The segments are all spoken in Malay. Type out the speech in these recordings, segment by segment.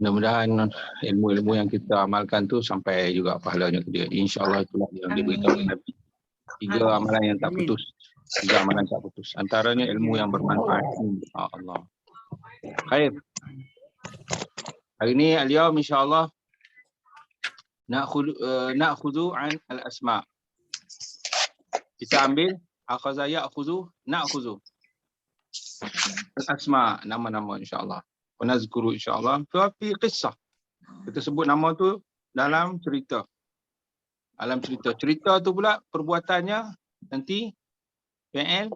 Mudah-mudahan ilmu-ilmu yang kita amalkan tu sampai juga pahalanya ke dia. InsyaAllah itulah yang diberitahu Nabi. 3 amalan yang tak putus. 3 amalan tak putus. Antaranya ilmu yang bermanfaat. Allah. Khair. Hari ini al-yawm insyaAllah na'khudhu an al-asma'. Kita ambil akhadha ya'khudhu na'khudhu al-asma', nama-nama insyaAllah. Wa nazkuru insyaAllah fi qissah. Kita sebut nama tu dalam cerita. Dalam cerita. Cerita tu pula perbuatannya nanti fi'il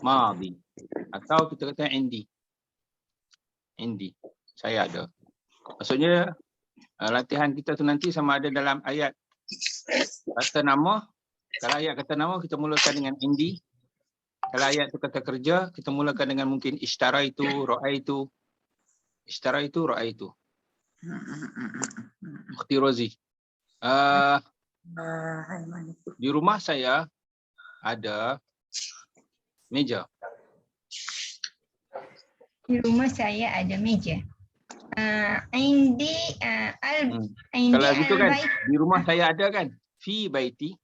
madhi atau kita kata indi. Indi. Saya ada. Maksudnya latihan kita tu nanti sama ada dalam ayat kata nama. Kalau ayat kata nama kita mulakan dengan indi. Kalau ayat tu kata kerja kita mulakan dengan mungkin ishtara itu, ra'a itu. Ishtara itu, ra'a itu. Ukhti Rozi. Di rumah saya ada meja. Di rumah saya ada meja. Kalau gitu kan, di rumah saya ada kan? Fi baiti.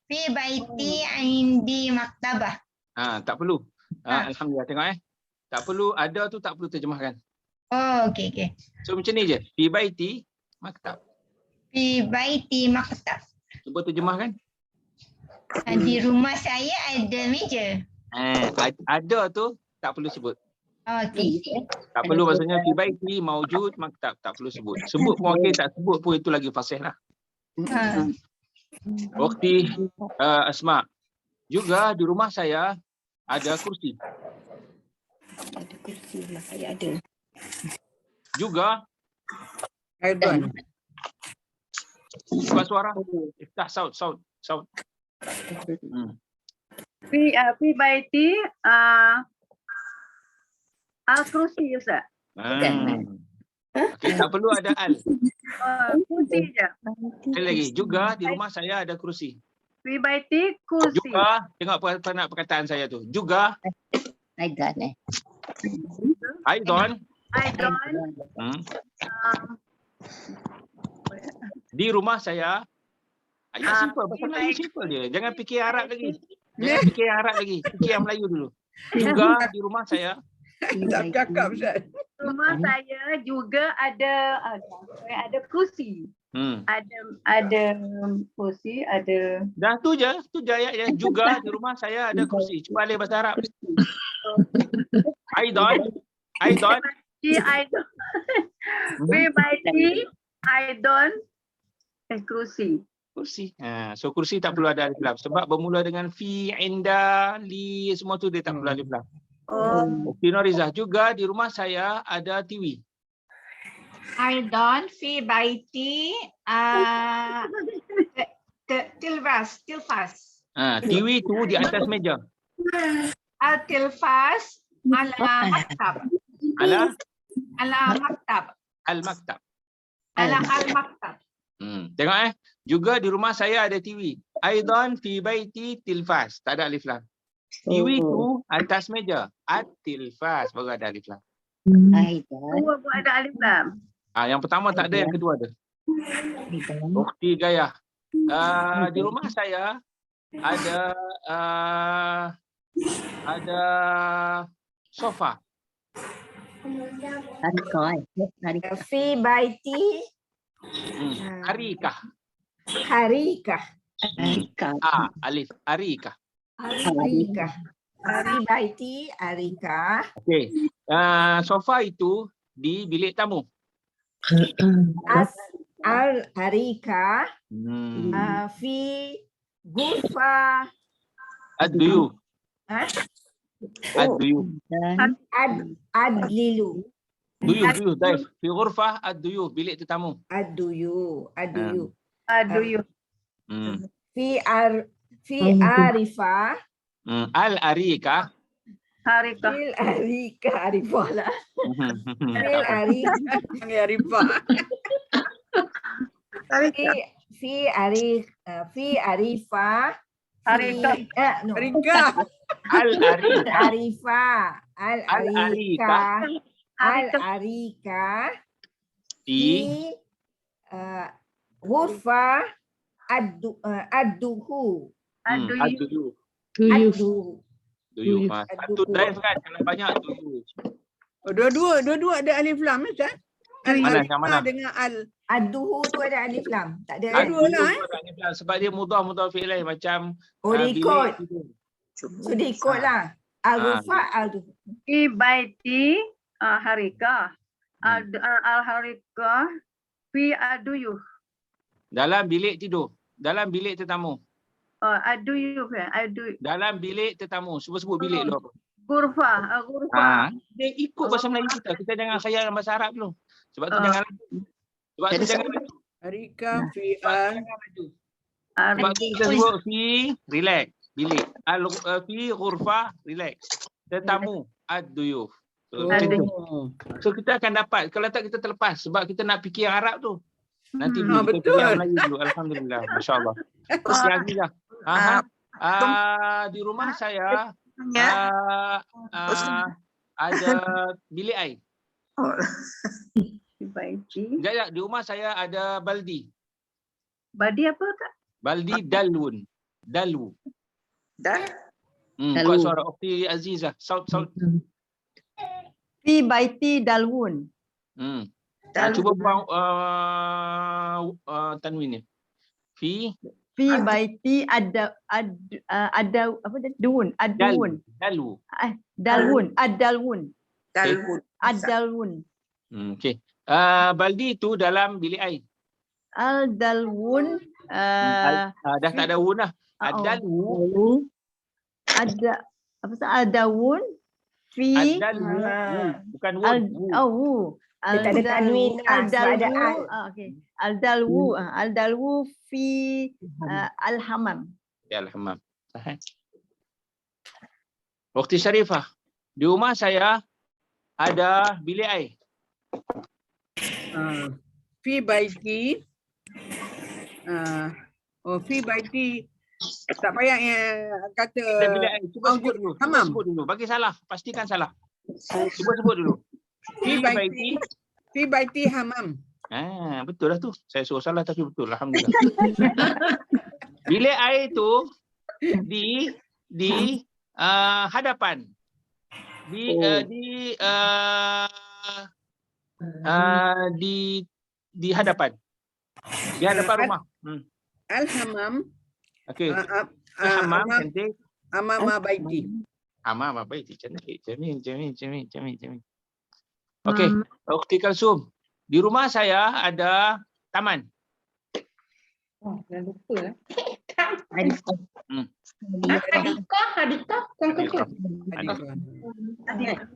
Fi baiti indi maktabah. Tak perlu. Alhamdulillah, tengok tak perlu, ada tu tak perlu terjemahkan. Oh, okey. So macam ni je. Fi baiti maktab. Fi baiti maktab. Cuba terjemahkan. Di rumah saya ada meja. Ada tu tak perlu sebut. Okey. Tak perlu maksudnya fi baiti maujud maktab, tak perlu sebut. Sebut pun okey, tak sebut pun itu lagi fasih lah. Waktu Asma. Juga di rumah saya ada kursi. Ada kursi lah, saya ada. Juga buka suara. Iftah saut. Fi baiti al-kursi Ustaz. Okay, tak perlu ada al. Kursi je. Sekali lagi, juga di rumah saya ada kursi. Fi baiti kursi. Juga, tengok apa perkataan saya tu. Juga. Aidan. Di rumah saya. Ayat simple, pasal Melayu simple je. Jangan fikir Arab lagi. Fikir yang Melayu dulu. Juga di rumah saya. Tak cakap Ustaz. Rumah saya juga ada kursi. Ada kursi, ada. Dah tu je ayatnya. Juga di rumah saya ada kursi. Cuba alih bahasa Arab. Aidan. Fi baiti Aidan kursi. So kursi tak perlu ada alif lam sebab bermula dengan fi, inda, li, semua tu dia tak perlu alif lam. Okey Norizah, juga di rumah saya ada TV. Aidan fi baiti tilfas. TV tu di atas meja. Tilfas ala maktab. Al-maktab. Al-maktab. Tengok juga di rumah saya ada TV. Aidan fi baiti tilfas. Tak ada alif lam. TV tu atas meja. At-tilfas baru ada alif lam. Dua pun ada alif lam. Yang pertama tak ada, yang kedua ada. Ukhti Gayah. Di rumah saya ada sofa. Fi baiti Arikah. Alif. Arikah. Fi baiti arika. Okey. Sofa itu di bilik tamu. Arika fi ghurfa ad-duyuf. Adlilu. Duyuf, daif. Fi ghurfah ad-duyuf, bilik tetamu. Aduyu. Fi arifa. Al-arika. Fil arika arifah lah. Fil arika. Fi arifa. Arika. Al-Arika. Al-Arika. Al-Arika. Di Ghurfa ad-duhu. Ad-duyu. Ad-duhu. Duyu. Satu drive kan, kalau banyak duyu. Oh, dua-dua ada alif lam Ustaz. Mana, yang mana? Dengan al. Ad-duhu tu ada alif lam. Tak ada Dua alif. lah, Sebab dia mudhaf fi'il macam Oh, dia ikut. bilik. So dia ikutlah. Al-Ghurfa ad-duhu. Fi baiti harika. Al-harika fi aduyuh. Dalam bilik tidur. Dalam bilik tetamu. Aduyuh ya. Dalam bilik tetamu. Cuba sebut bilik dulu. Ghurfa. Dia ikut bahasa Melayu kita. Kita jangan khayal bahasa Arab dulu. Sebab tu jangan laju. Sebab tu jangan laju. Harika fi al. Sebab tu kita sebut fi relax. Bilik. Fi ghurfa relax. Tetamu ad-duyuf. So kita akan dapat. Kalau tak kita terlepas. Sebab kita nak fikir yang Arab tu. Nanti kita betul. fikir yang Melayu dulu. Alhamdulillah. Masya Allah. Bismillah. Di rumah saya ada bilik air. Fi baiti. Sekejap, di rumah saya ada baldi. Badi apa Kak? Baldi dalwun. Dalwu. Dalwu. Kuat suara Okti Azizah. Saut. Fi baiti dalwun. Cuba buang tanwin ni. Fi Fi baiti ada apa tadi? Duun. Ad-duun. dalwu. Dalwun. Ad-dalwun. Dalwun. Ad-dalwun. Okey. Baldi tu dalam bilik air. Al-dalwun. Dah tak ada wun dah. Ad-dalwu. Ada apa sah? Ad-dalwun. Fi Ad-dalwu. Bukan wun. wu. Dia tak ada tanwin lah, sebab ada al. Okey. Al-dalwu. Al-dalwu fi al-hamam. Ya, al-hammam. Waktu Syarifah. Di rumah saya ada bilik air. Fi baiti. Fi baiti. Tak payah kata. Ada bilik air. Cuba sebut dulu. Hammam. Sebut dulu. Bagi salah. Pastikan salah. Cuba sebut dulu. Fi baiti. Fi baiti hamam. Betul lah tu. Saya suruh salah tapi betul. Alhamdulillah. Bilik air tu di hadapan. Di hadapan. Di hadapan rumah. Al-hamam. Okey. Hammam Amam cantik. amama baiti. Amam apa itu? Cantik. Jamil. Okey. Ukti Kalsum. Di rumah saya ada taman. Dah lupa lah. Hmm. Hadikah. Kan kecil. Hadikah.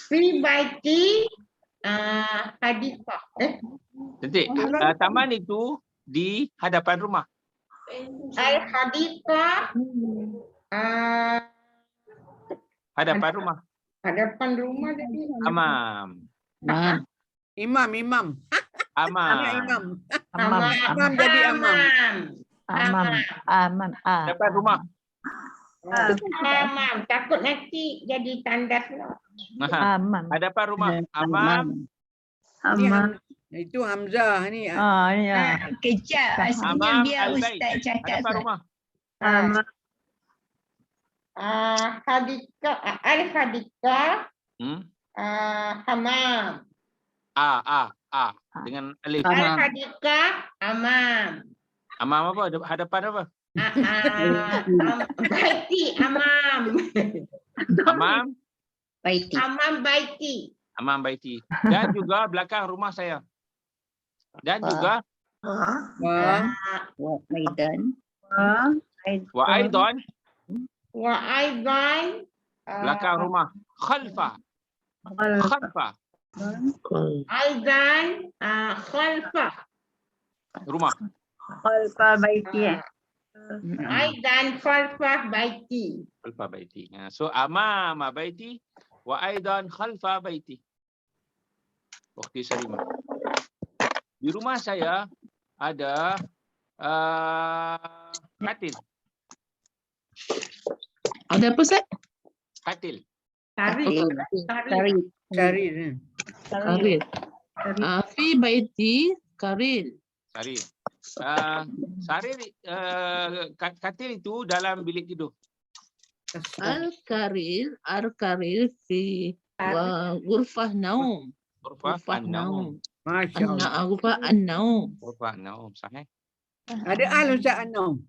Fi baiti hadikah. Cantik. Taman itu di hadapan rumah. Al-hadikah. Hadapan rumah. Hadapan rumah tadi. Amam. Imam. Amam. Imam. Amam. Amam jadi amam. Amam. Hadapan rumah. Amam. Takut nanti jadi tandas lah. Amam. Hadapan rumah. Amam. Itu Hamzah ni. Ya. Kejap. Aslinya Amam biar al-bait. Ustaz cakap. Hadapan rumah. Hadikah. Al-hadikah. Hamam. Dengan alif. Al-hadikah. Amam. Amam apa? Hadapan apa? Baiti. Amam. Amam. Baiti. Amam baiti. Amam baiti. Dan juga belakang rumah saya. Dan juga wa aidan belakang rumah. Khalfa. Aidan khalfa. Rumah. Khalfa baiti. Aidan khalfa baiti. Khalfa baiti. So amama baiti wa aidan khalfa baiti. Waktu Salimah. Di rumah saya ada katil. Ada apa, Ustaz? Katil. Karir. Karir. Karir. Karir. Fi baiti karir. Sarir. Sarir, katil itu dalam bilik tidur. Al-karir fi ghurfah naum. Ghurfah an-naum. Masya Allah. Ghurfah an-naum. Ghurfah an-naum. Sahih. Ada al Ustaz Anum.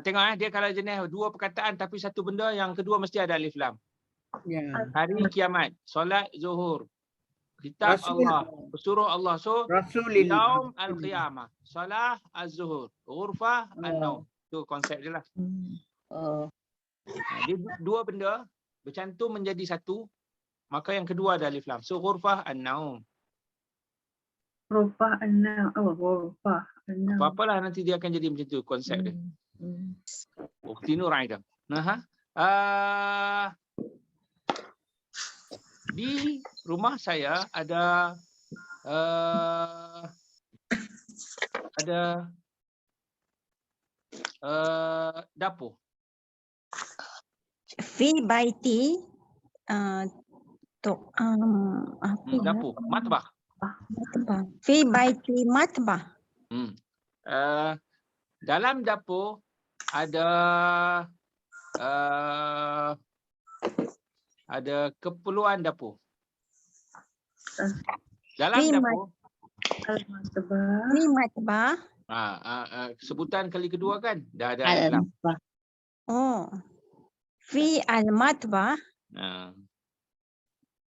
Tengok dia kalau jenis dua perkataan tapi satu benda, yang kedua mesti ada alif lam. Ya. Hari kiamat, solat zuhur, kitab Rasul. Allah, pesuruh Allah. So Rasulillah. yaum al-qiyamah, solah az-zuhur, ghurfah an-naum. Tu konsep dia lah. Oh. Dia dua benda bercantum menjadi satu, maka yang kedua ada alif lam. So ghurfah an-naum. Rufah an-naum. Oh, rufah an-naum. Apa-apalah nanti dia akan jadi macam tu konsep dia. Ukhti Nur Aida. Di rumah saya ada dapur. Fi baiti apa ya? Dapur, matbah. Matbah. Fi baiti matbah. Dalam dapur ada keperluan dapur. Dalam Fi dapur, Al-Matbah. Fi matbah. sebutan kali kedua kan dah ada alif lam. Oh. Fi al-matbah.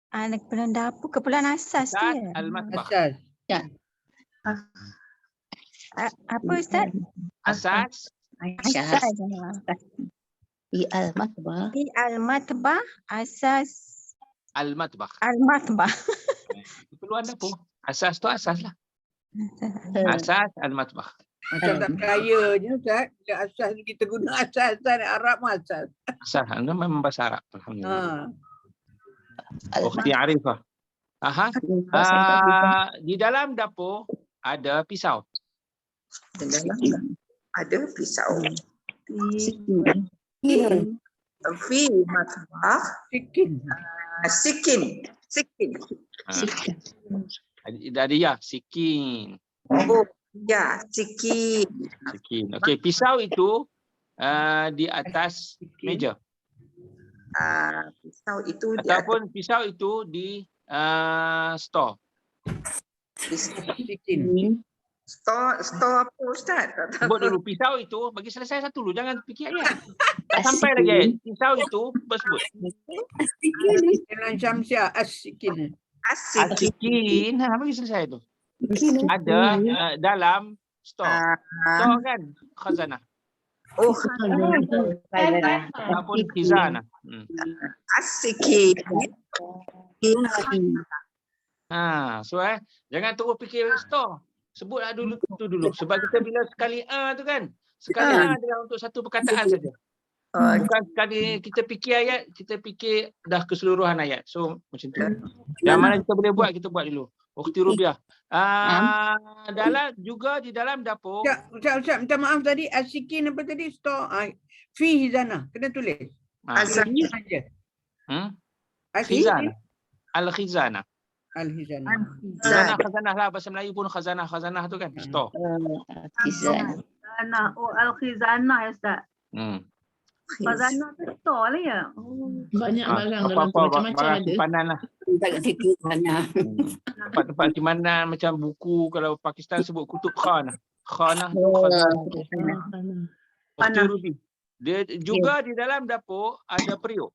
Keperluan dapur, keperluan asas Asas dia. al-matbah. Asas. Apa Ustaz? Asas Asas. Fi al-matbah. Fi al-matbah, asas al-matbah. al-matbah. Keperluan dapur. Asas tu asas lah. Asas al-matbah. Macam tak percaya je Ustaz. Bila asas ni kita guna asas Arab asas. Asas itu memang bahasa Arab. Alhamdulillah. Ha. Ukhti Arifah. Di dalam dapur ada pisau. Ada pisau. Sikin. Fi matbah. Sikin. Sikin. Sikin. Ada ya, sikin. Oh, ya, sikin. Sikin. Okey, pisau itu di atas meja. Pisau itu di atas Ataupun pisau itu di store. Sikin. store apa Ustaz? Sebut dulu pisau itu, bagi selesai satu dulu, jangan fikir ayat. Tak sampai lagi ayat. Pisau itu sebut. Dengan Syamsiah as-sikin. Asikin. Sikin, bagi selesai tu. Ada dalam store. Store kan khazanah. Oh, Ataupun khizanah. asikin. So jangan terus fikir store. Sebutlah dulu tu dulu. Sebab kita bila sekali tu kan, sekali adalah untuk satu perkataan saja. Bukan sekali kita fikir ayat, kita fikir dah keseluruhan ayat. So macam tu. Yang mana kita boleh buat, kita buat dulu. Ukhti Rubiah. Di dalam dapur. Ustaz, minta maaf tadi as-sikin apa tadi? Store. Fi hizana. Kena tulis. Azan. Khizanah. Al-khizanah. Al-hizana. Khazanah lah, bahasa Melayu pun khazanah tu kan, store. Khazanah. Oh, al-khizanah ya Ustaz. Khazanah tu store lah ya. Banyak barang dalam tu, macam-macam ada. Simpanan lah. Tempat-tempat simpanan macam buku, kalau Pakistan sebut kutub khanah. Khanah tu khazanah. Ukhti Rubi. Dia juga di dalam dapur ada periuk.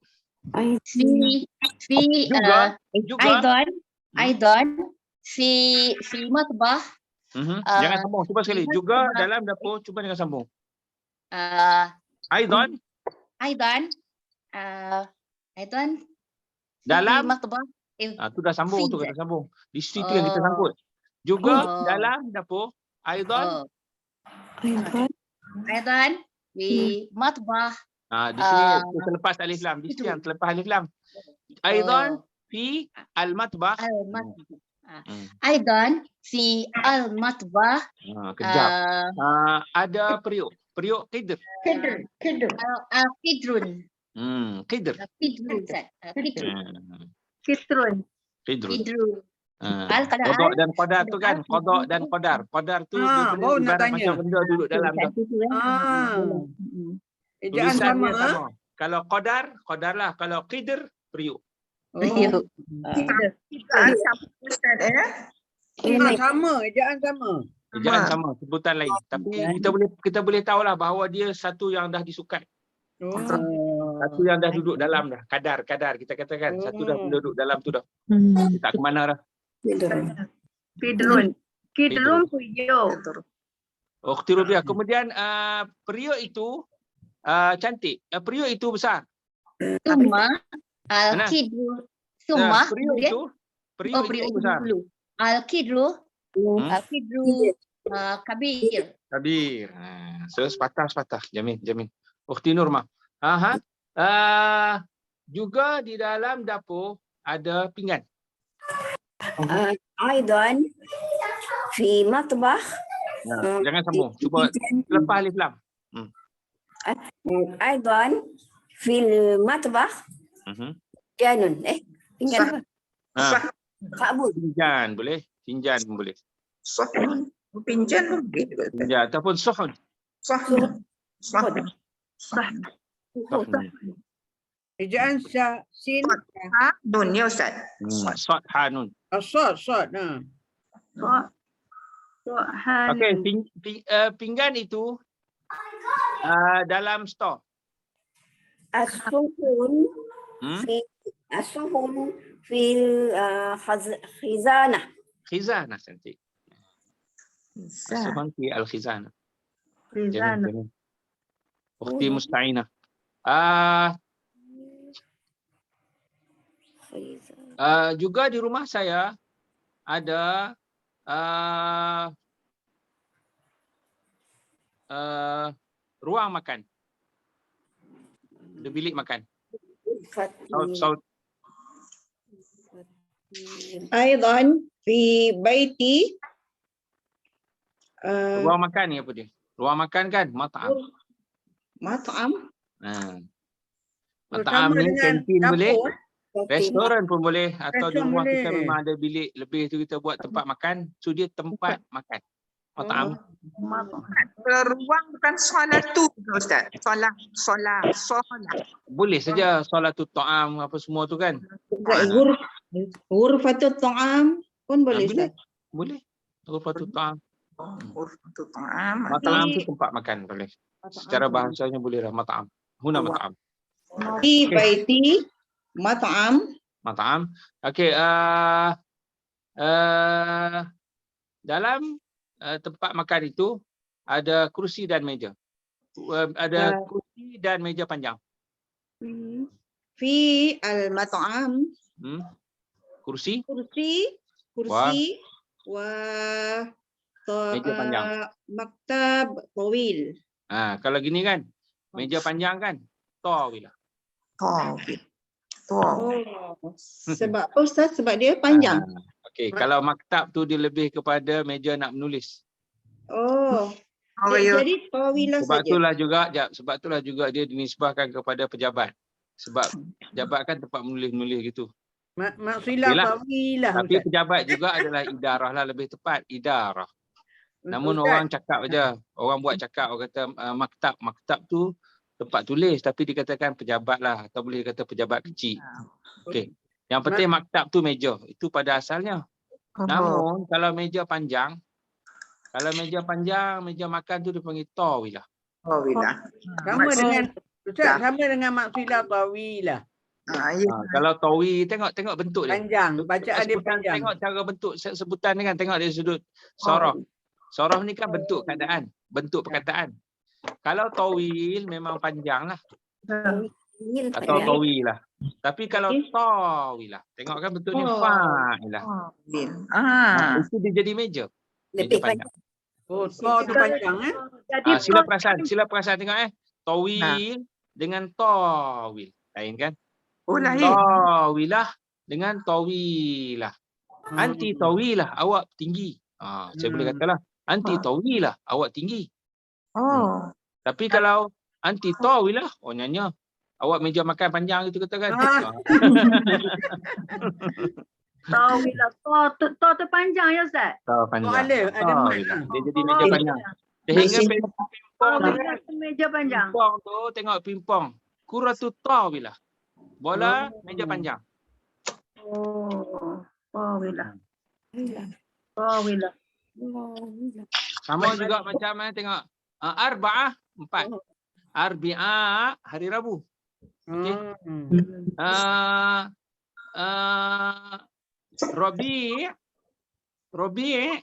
Aidan fi matbah. Jangan sambung, cuba sekali. Juga dalam dapur, cuba jangan sambung. Aidan dalam matbah. Tu dah sambung, tu kata sambung. Di situ yang kita sangkut. Juga dalam dapur, Aidan. Aidan fi matbah. Di sini terlepas alif lam. Di sini yang terlepas alif lam. Aidan fi al-matbah. Aidan fi al-matbah. Kejap. Ada periuk. Periuk qidr. Qidrun. Qidr. Qidru Ustaz. Qidru. Kitrun. Qidr. Qidru. Al kalau Qada al dan qadar tu kan, al- qada dan qadar. Qadar tu dia boleh baru nak ibarat tanya. macam benda duduk dalam tu. Ejaan Tulisan sama. dia sama. Kalau qadar, qadar lah. Kalau qidr, periuk. Periuk. Sama, ejaan sama. Ejaan sama, sebutan lain. Tapi kita boleh tahulah bahawa dia satu yang dah disukat. Oh. Satu yang dah duduk dalam dah. Kadar kita katakan. Satu dah duduk dalam tu dah. Dia tak ke mana dah. Kidrun. Kidrun periuk. Oh, Rubiah. Kemudian periuk itu cantik. Periuk itu besar. Summa Mana? al-qidru. Summa. Periuk kemudian- itu Oh, periuk periuk itu itu besar. dulu. Al-qidru. Hmm. Al-qidru. Kabir. Kabir. So sepatah. Jamin. Ukhti Nurma. Juga di dalam dapur ada pinggan. أيضا في مطبخ Jangan sambung. Cuba lepas alif lam. أيضا في المطبخ جانون فنجان قابوس Finjan boleh. Finjan pun boleh. Pinjan pun boleh juga. Finjan ataupun suhun. Ejaan sin. Nun ya Ustaz. Sod hanun. Sod. Sohan. Okey, pinggan itu dalam stor. الصحون في الصحون في الخزانة Khizanah cantik. Suhun fi al-khizanah. Jamin. Ukhti Musta'inah. Juga di rumah saya ada ruang makan. Ada bilik makan. Saud. أيضا في بيتي Ruang makan ni apa dia? Ruang makan kan? Mat'am. مطعم. Mat'am Sama ni dengan kantin boleh. dapur. Restoran pun boleh. Atau di Restoran rumah kita boleh. memang ada bilik lebih tu kita buat tempat makan. So dia tempat makan. Mat'am. Ruang bukan solat tu Ustaz. Solat. Boleh saja solatut ta'am apa semua tu kan. غرفة الطعام pun boleh boleh. Ustaz. Boleh. Ghurfatut ta'am. Ghurfatut ta'am. Mat'am tu tempat makan boleh. Secara bahasanya boleh lah mat'am. Huna mat'am. في بيتي مطعم Mat'am. Okey, dalam tempat makan itu ada kerusi dan meja. Ada kerusi dan meja panjang. في المطعم Kerusi, كرسي و meja panjang. مكتب طويل. Kalau gini kan, meja panjang kan, tawilah. Sebab apa Ustaz? Sebab dia panjang. Okey, kalau maktab tu dia lebih kepada meja nak menulis. Jadi tawilah saja. Sebab itulah juga dia dinisbahkan kepada pejabat. Sebab pejabat kan tempat menulis-menulis gitu. Maksilah Yelah. tawilah. Tapi pejabat juga adalah idarah lah, lebih tepat idarah. Namun Ustaz, orang cakap aja, orang buat cakap, orang kata maktab tu tempat tulis, tapi dikatakan pejabat lah, atau boleh kata pejabat kecil. Okey. Yang penting maktab tu meja, itu pada asalnya. Namun kalau meja panjang, meja makan tu dipanggil tawilah. sama dengan Ustaz, sama dengan maksilah tawilah. Kalau tawi, tengok bentuk dia. Panjang, bacaan dia panjang. Tengok cara bentuk sebutan ni kan, tengok dari sudut soroh. Soroh ni kan bentuk keadaan, bentuk perkataan. Kalau tawil memang panjang lah. Atau tawil lah. Tapi kalau tawilah, tengok kan bentuknya fa'ilah. Itu dia jadi meja. Meja panjang. Oh, tu panjang Sila perasan tengok tawil dengan tawil. Lain kan? Tawilah dengan tawilah. Anti tawilah, awak tinggi. Saya boleh katalah anti tawilah, awak tinggi. Tapi kalau anti tawilah, nyanyi Awak meja makan panjang itu kata kan? Ah. Tawilah. To tu panjang ya Ustaz? Tahu panjang. Ada mat. Dia jadi meja panjang. Sehingga pimpong Tawilah tu meja panjang. pimpong tu tengok pimpong. Kuratu tawilah. Bola meja panjang. Oh. Tawilah. Tawilah. Sama juga macam mana tengok. Arba'ah 4. Arbi'ah hari Rabu. Okey. Robi'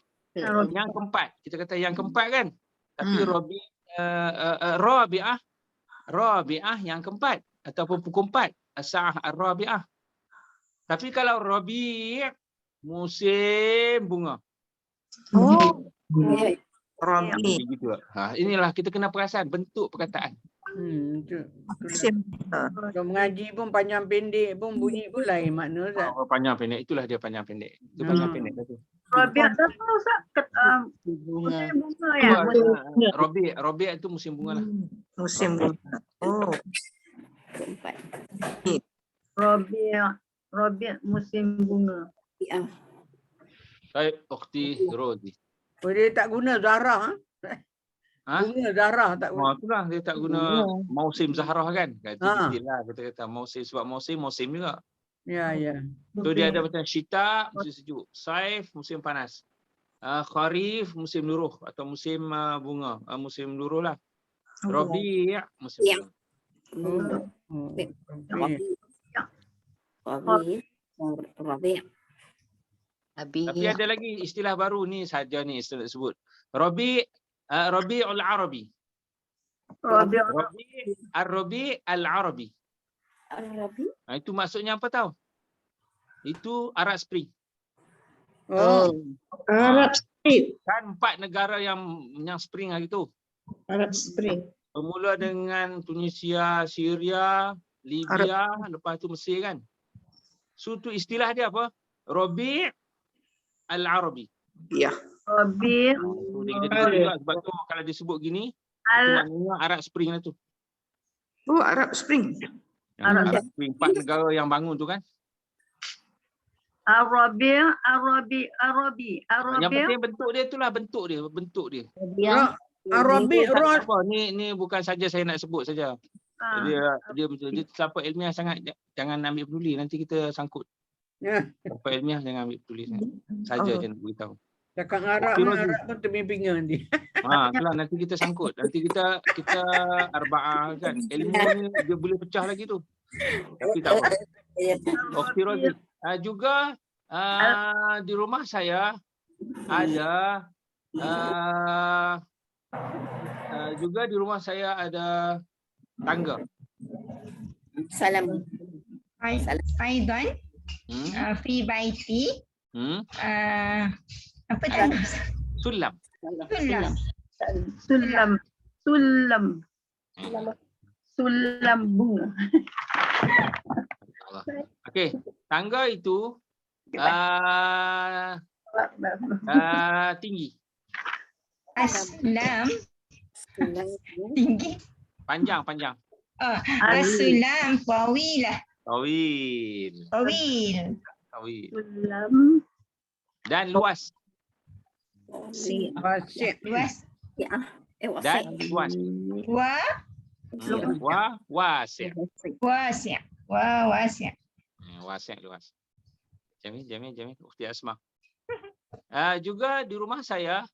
yang keempat. Kita kata yang keempat kan. Tapi Rabi'ah yang keempat ataupun pukul 4. As-sa'ah ar-rabi'ah. Tapi kalau Rabi' musim bunga. Begitu. Inilah kita kena perasan bentuk perkataan. Kalau mengaji pun panjang pendek pun bunyi pun lain makna Ustaz. Panjang pendek itulah dia panjang pendek. Itu panjang pendek tu. Rabi'ah tu Ustaz? Musim bunga ya? Rabi' itu musim bunga lah. Musim bunga. Oh. Rabi' musim bunga. Baik, Ukhti Rodi. Oh, dia tak guna Zahra. Bunga Zahra tak guna. Itulah dia tak guna musim Zahrah kan. Itu istilah kita kata musim sebab musim juga. Ya. So dia ada macam syita musim sejuk, saif musim panas. Kharif musim luruh atau musim bunga, musim luruh lah. Rabi' musim bunga. Tapi ada lagi istilah baru ni saja ni istilah sebut. Rabi'ul Arabi. Rabi' al-Arabi. Itu maksudnya apa tahu? Itu Arab Spring. Arab Spring. Kan 4 negara yang spring hari tu. Arab Spring. Bermula dengan Tunisia, Syria, Libya, lepas tu Mesir kan. So tu istilah dia apa? Rabi' al-Arabi. Ya. Rabi' sebab tu kalau disebut gini, itu maknanya Arab Spring lah tu. Oh, Arab Spring. Arab Spring, 4 negara yang bangun tu kan. Arabi. Yang penting bentuk dia itulah bentuk dia. Arabi Ni bukan saja saya nak sebut saja. Dia siapa ilmiah sangat jangan ambil peduli nanti kita sangkut. Siapa ilmiah jangan ambil peduli saja je nak beritahu. Cakap Arab pun terbimbingan nanti. Itulah nanti kita sangkut. Nanti kita arba'ah kan. Ilmu ni dia boleh pecah lagi tu. Tapi tak apa. Okey Rozi. Juga di rumah saya ada tangga. Salam. Aidan fi baiti apa tadi? Sulam. Sulam bunga. Okey, tangga itu tinggi. Aslam tinggi. Panjang. Aslam tawilah. Tawil. Sulam. Dan luas. Wasi'. Luas. Dan luas. Wasi'. Wasi', luas. Jamil. Ukhti Asma. Juga di rumah saya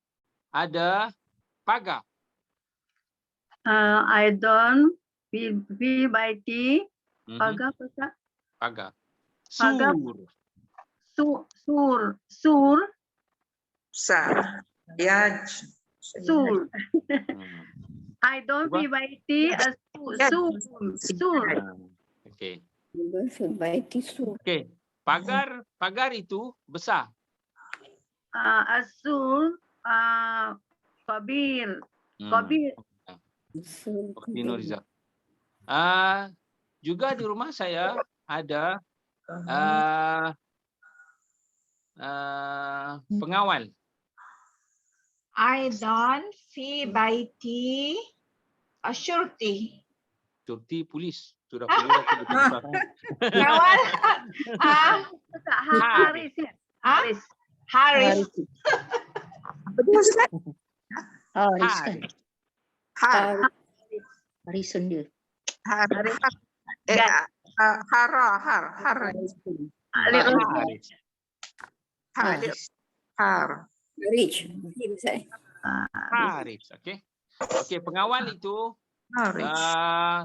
ada pagar. Aidan fi baiti pagar apa? Pagar. Pagar. Sur. Sar. Ya. Sur. Aidan fi baiti sur. Okey. Okey. Pagar itu besar. Asur kabir. Ukhti Nuriza. Juga di rumah saya ada pengawal. Aidan fi baiti asyurti. Curti polis. Sudah kuliah tu betul. Pengawal. Tak Haris ya. Haris. Haris. Betul Ustaz? Haris kan. Haris. Harison dia. Haris. Haris. Haris. Rich. Haris. Okey. Okey, pengawal itu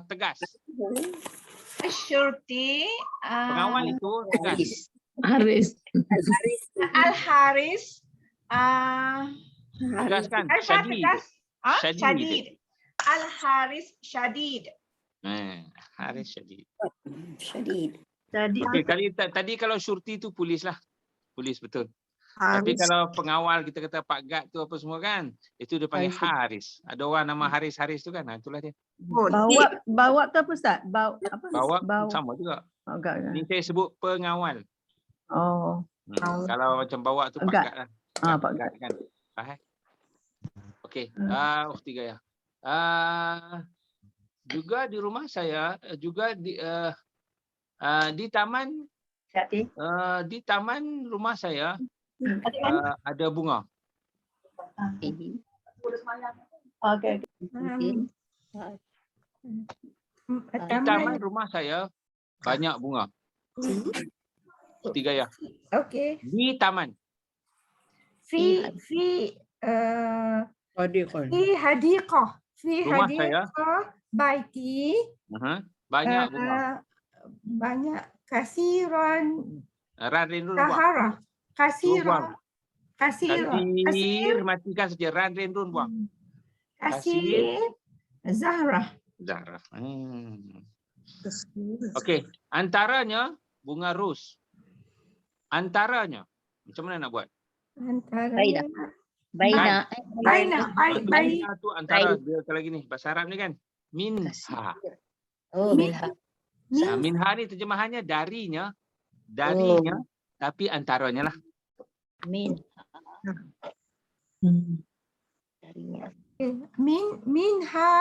tegas. Syurti. Pengawal itu tegas. Haris. Al-Haris. Tegas kan? Alfa Syadid. tegas. Syadid. Syadid. Al-Haris Syadid. Haris Syadid. Syadid. Jadi Okey, tadi kalau syurti tu polis lah. Polis betul. Tapi kalau pengawal kita kata Pak Gad tu apa semua kan, itu dia panggil Haris. Ada orang nama Haris tu kan, itulah dia. Bawa tu apa Ustaz? Apa? Bawa sama juga. Ini saya sebut pengawal. Oh. Kalau macam bawa tu Pak Gad. Gad lah. Pak Gad. Kan. Faham? Okey, Ukhti Gaya. Juga di rumah saya juga di taman di taman rumah saya ada bunga. Okey. Di taman rumah saya banyak bunga. Ukhti Gaya. Okey. Di taman. Fi Sadiqun. hadiqah. Fi Rumah saya. hadiqah baiti. Banyak bunga. Banyak kasiran Ran-rin run buang. Sahara. Buang. Kasir. Kasir matikan saja. Ran-rin run buang. Kasir. Zahra. Zahra. Okey, antaranya bunga ros. Antaranya. Macam mana nak buat? Antara. Baina. Baina. Baina tu antara dia kalau gini bahasa Arab ni kan. Minha. Oh, Milha. Minha ni terjemahannya darinya. Tapi antaranya lah. Min. Darinya. Minha.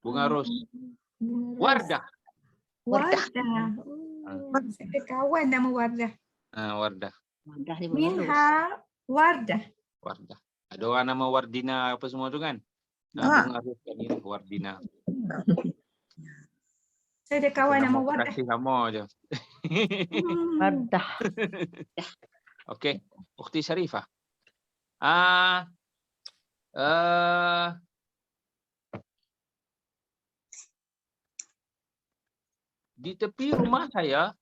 Bunga ros. Wardah. Wardah. Ada kawan nama Wardah. Wardah. Wadah ni bunga ros. Minha Wardah. Wardah. Ada orang nama Wardina apa semua tu kan. Bunga ros kan ni Wardina. Saya ada kawan nama Wardah. Kasih sama je. Wardah. Okey, Ukhti Syarifah. Di tepi rumah saya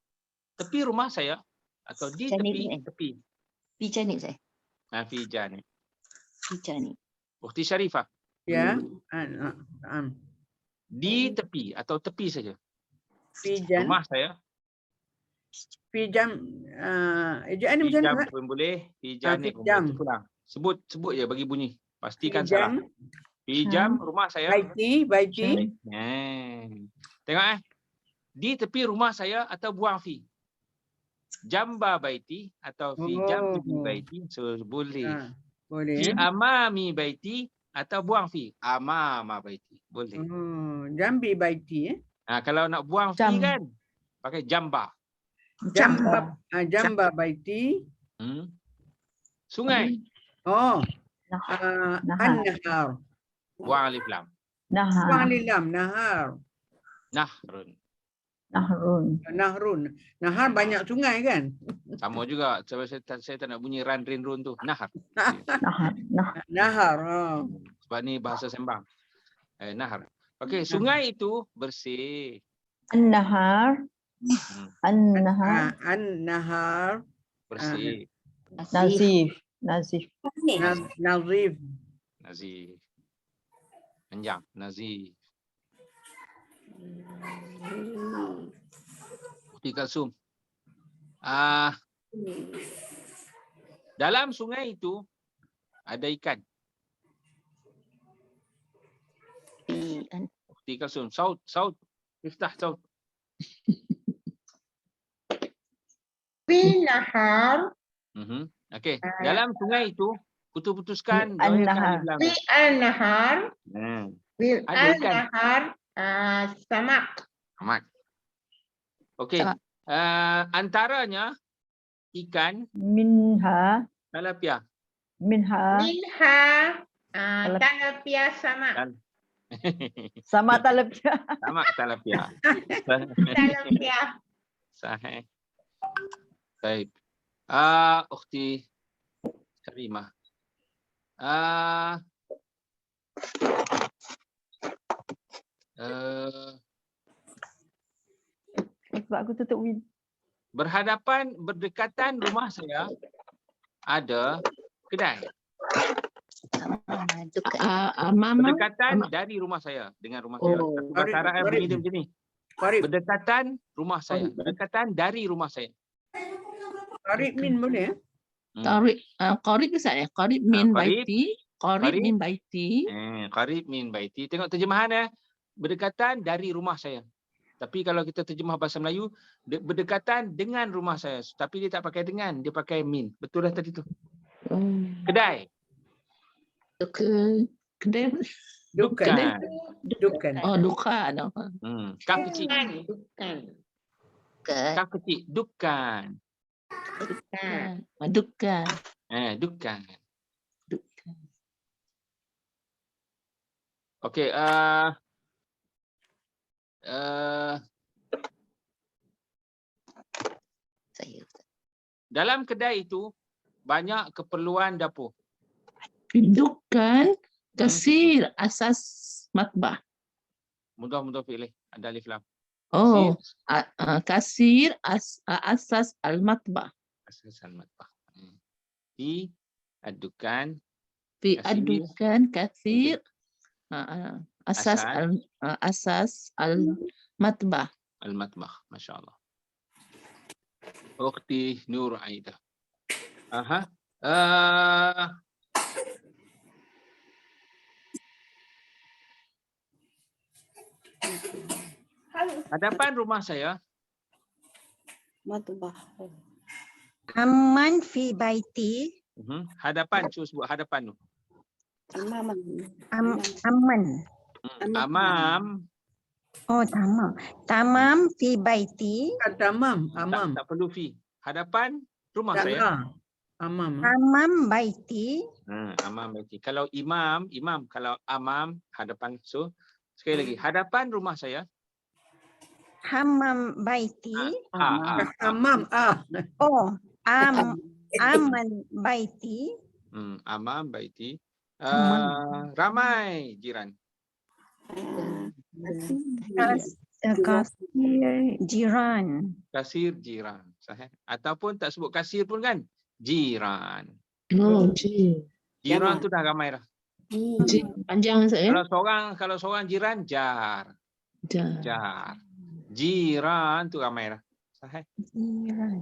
atau di tepi. Pijan ni saya. Fijan ni. Pijan ni. Ukhti Syarifah. Ya. Di tepi atau tepi saja. Fijan. Rumah saya. Fijam. Ejaan ni macam Fijam mana? pun boleh. Fijan ni pun Fijam. boleh. Pulang. Sebut je bagi bunyi. Pastikan salah. Fijam rumah saya. Baiti. Tengok di tepi rumah saya atau buang fi. Jamba baiti atau fi jambi baiti. So boleh. Boleh. Fi amami baiti atau buang fi. Amama baiti. Boleh. Jambi baiti. Kalau nak buang fi kan pakai jamba. Jamba baiti. Sungai. An-nahar. Buang alif lam. Buang alif lam. Nahar. Nahrun. Nahrun. Nahar banyak sungai kan? Sama juga. Sebab saya tak nak bunyi ran rin run tu. Nahar. Nahar. Sebab ni bahasa Sembang. Nahar. Okey, sungai itu bersih. An-nahar. An-nahar. An-nahar. Bersih. Nazif. Nazif. Nazif. Nazif. Panjang. Nazif. Ukhti Kalsum. Dalam sungai itu ada ikan. Ukhti Kalsum. Saut. Iftah saut. Fi nahar. Okey. Dalam sungai itu putuskan An-nahar. Fi an-nahar. Fi Ada ikan. an-nahar. Samak. Ahmad. Okey. Sama. Antaranya ikan Minha. tilapia. Minha. Minha. Kalau- Tilapia sama. Sama talapia. Sama tilapia. Tilapia. Sahih. Baik. Ukhti Karimah. Sebab aku tutup win. Berdekatan rumah saya ada kedai. Mama. Berdekatan dari rumah saya dengan rumah saya. Oh. Satu bahasa Arab Qarib. bunyi dia macam ni. Qarib. Berdekatan rumah saya. Berdekatan dari rumah saya. Qarib min boleh ya? Qarib ke saya? Qarib min qarib. baiti. Qarib Qarib. min baiti. Qarib min baiti. Tengok terjemahan ya. Berdekatan dari rumah saya. Tapi kalau kita terjemah bahasa Melayu, berdekatan dengan rumah saya. Tapi dia tak pakai dengan, dia pakai min. Betul dah tadi tu. Kedai. Kedai. Dukan. Dukan. Oh, dukan. Kaf kecil. Bukan. Kaf kecil. Dukan. Dukan. Dukan. Dukan. Okey. Saya. Dalam kedai itu banyak keperluan dapur. Dukan kasir asas matbah. Mudah fi'lih. Ada alif lam. Oh, kasir asas al-matbah. Asal matbah. Di adukan Fi Kasir. adukan kasir asas Asal. asas al-matbah. al-matbah. Masya-Allah. Ukhti Nur Aida. Aha. Hadapan rumah saya Aman fi baiti. hadapan, cuba sebut hadapan tu. Aman. Amam. Oh, tamam. Tamam fi baiti. Tamam. Amam. Tak perlu fi. Hadapan rumah Tak saya. lah. Amam. Amam baiti. Amam baiti. Kalau imam. Kalau amam, hadapan. So, sekali lagi. Hadapan rumah saya. Hammam baiti. Amam. Oh, aman baiti. Amam baiti. Amam. Ramai jiran. Kasir jiran. Kasir jiran. Sahih. Ataupun tak sebut kasir pun kan? Jiran. Oh, Jiran tu dah ramai dah. panjang saya. Kalau seorang jiran, jar. Jiran tu ramai dah. Sahih. Jiran.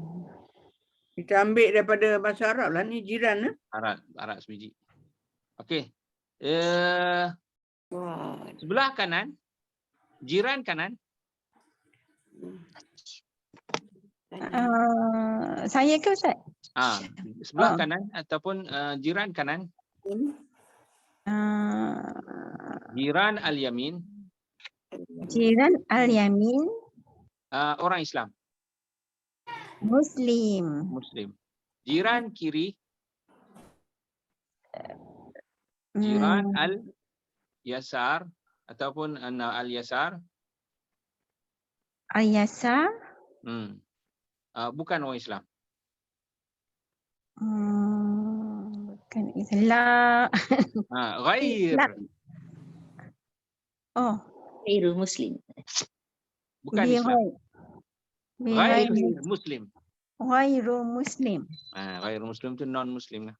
Kita ambil daripada bahasa Arab lah ni jiran. Arab sebiji. Okey. Sebelah kanan. Jiran kanan. Saya ke Ustaz? Sebelah kanan ataupun jiran kanan. Jiran al-yamin. Jiran al-yamin. Orang Islam. Muslim. Jiran kiri. Jiran al-yasar ataupun al-yasar. Al-yasar. Bukan orang Islam. Bukan Islam. Ghair. Oh. Ghairul Muslim. Bukan Islam. Ghair Muslim. Ghairu Muslim. Ghairu Muslim tu non-Muslim lah.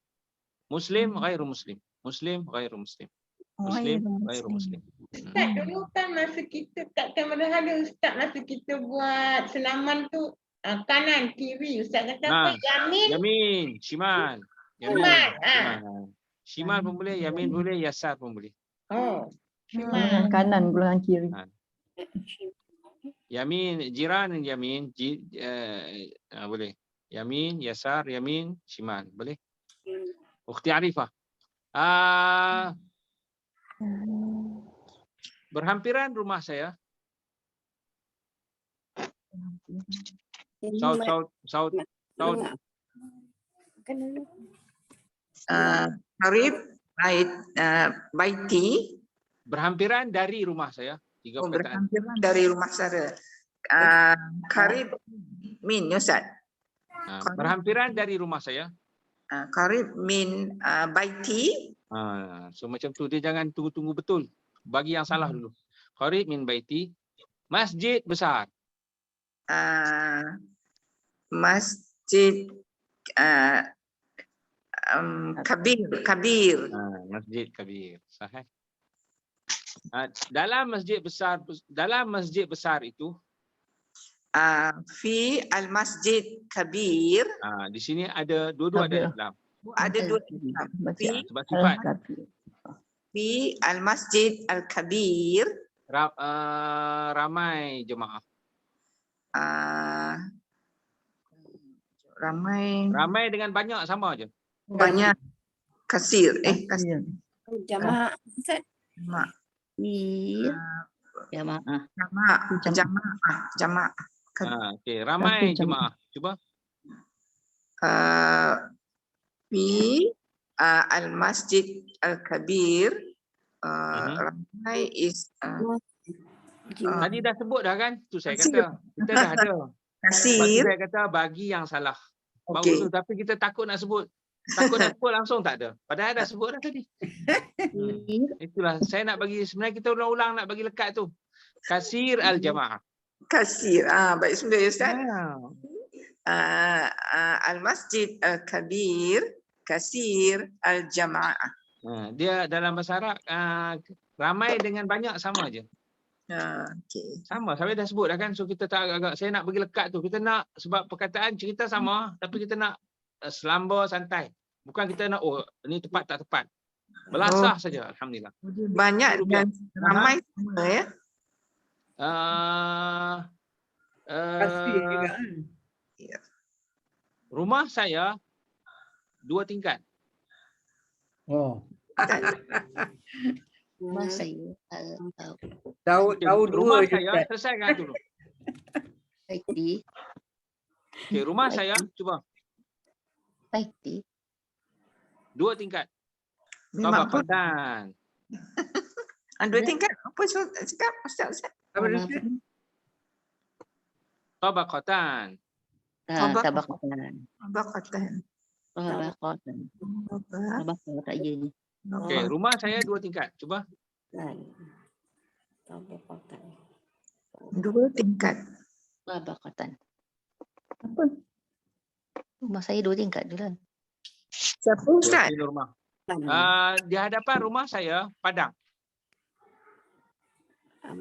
Muslim, ghairu Muslim. Muslim, ghairu Muslim. Muslim, ghairu Muslim. Ustaz, dulu kan masa kita kat kamera hala, Ustaz masa kita buat senaman tu kanan, kiri. Ustaz kata apa? Yamin. Yamin, shimal. Shimal, Shimal pun boleh, yamin boleh, yasar pun boleh. Oh. Golongan kanan, golongan kiri. Yamin, jiran yamin, boleh. Yamin, yasar, yamin, shimal. Boleh? Ukhti Arifah. Berhampiran rumah saya Saud, saud, saud, saud. Qarib baiti. Berhampiran dari rumah saya. 3 perkataan. Berhampiran dari rumah saya. Qarib min Ustaz. Berhampiran dari rumah saya. Qarib min baiti. So macam tu, dia jangan tunggu-tunggu betul. Bagi yang salah dulu. Qarib min baiti. Masjid besar. Masjid kabir. Masjid kabir. Sahih. Dalam masjid besar itu, fi al-masjid kabir. di sini ada dua-dua ada dalam. Ada dua Islam. Sebab sifat. Fi al-masjid al-kabir. Ramai jemaah. Ramai dengan banyak sama aja. Banyak. Kasir. Kasir. Jamaah. Ustaz. Jamaah. Jamaah. Okey, ramai jemaah. Cuba. Fi al-masjid al-kabir. Ramai is Tadi dah sebut dah kan? Tu saya kata. Kita dah ada. kasir. Saya kata bagi yang salah. Baru Okey. tu, tapi kita takut nak sebut. Takut nak sebut langsung tak ada. Padahal dah sebut dah tadi. Itulah saya nak bagi, sebenarnya kita ulang-ulang nak bagi lekat tu. Kasir al-jamaah. Kasir. Baik, sudah ya Ustaz. Al-masjid al-kabir. Kasir al-jamaah. Dia dalam bahasa Arab ramai dengan banyak sama aja. Okay. Sama, saya dah sebut dah kan. So kita tak agak-agak, saya nak bagi lekat tu. Kita nak, sebab perkataan cerita sama, tapi kita nak selamba santai. Bukan kita nak, oh ni tepat tak tepat. Belasah saja, alhamdulillah. Banyak dan ramai sama ya. Kasih juga. Rumah saya 2 tingkat. Oh. Rumah saya. Tahu Rumah dua je. saya, selesaikan dulu. Baiti. Okay, rumah saya, cuba. Baiti. 2 tingkat. Memang pun. Tabaqatan. 2 tingkat. Apa cakap Ustaz? Apa dia cakap? Tabaqatan. Tabaqatan. Tabaqatan. Tabaqatan. Tabaqatan tak je ni. Okey, rumah saya 2 tingkat. Cuba. Tabaqatan. 2 tingkat. Tabaqatan. Apa? Rumah saya 2 tingkat je lah. Siapa Ustaz? Ini rumah. Di hadapan rumah saya padang. Tak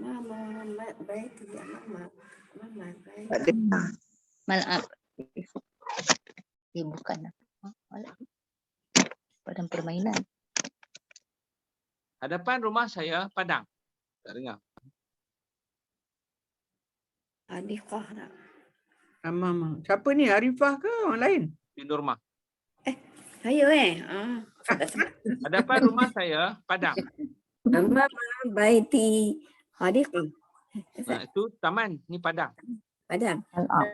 dengar. Mal'ab. Bukan. Mal'ab. Padang permainan. Hadapan rumah saya padang. Tak dengar. Adikah tak? Mama. Siapa ni? Arifah ke orang lain? Di rumah. Saya Hadapan rumah saya padang. Amama baiti hadiqah. Itu taman, ni padang. Padang. Al-Aq.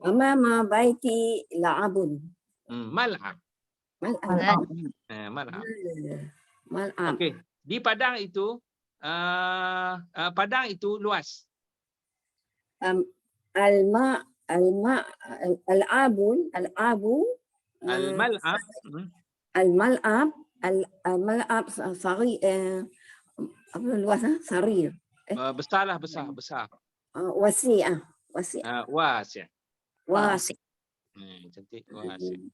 Amama baiti la'abun. Mal'ab. Mal'ab. Mal'ab. Mal'ab. Okey, di padang itu luas. Al-ma al-abun al-abu Al-mal'ab. al-mal'ab al-mal'ab sari apa luas sarir. Besarlah, besar. Wasi'ah. Wasi'. Wasi'. Cantik, wasi'.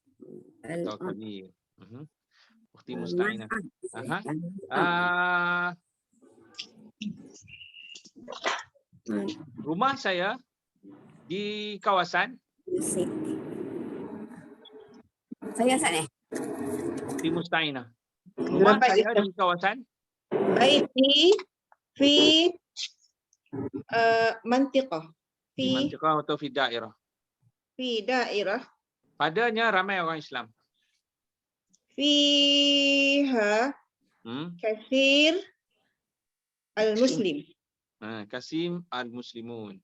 Atau kabir. Ukhti Musta'inah. Rumah saya di kawasan Saya sana. Ukhti Musta'inah. Rumah saya di kawasan Baiti fi mantiqah. di mantiqah atau fi daerah. Fi daerah. Padanya ramai orang Islam. Fiha kathir al-muslim. Kasim al-muslimun.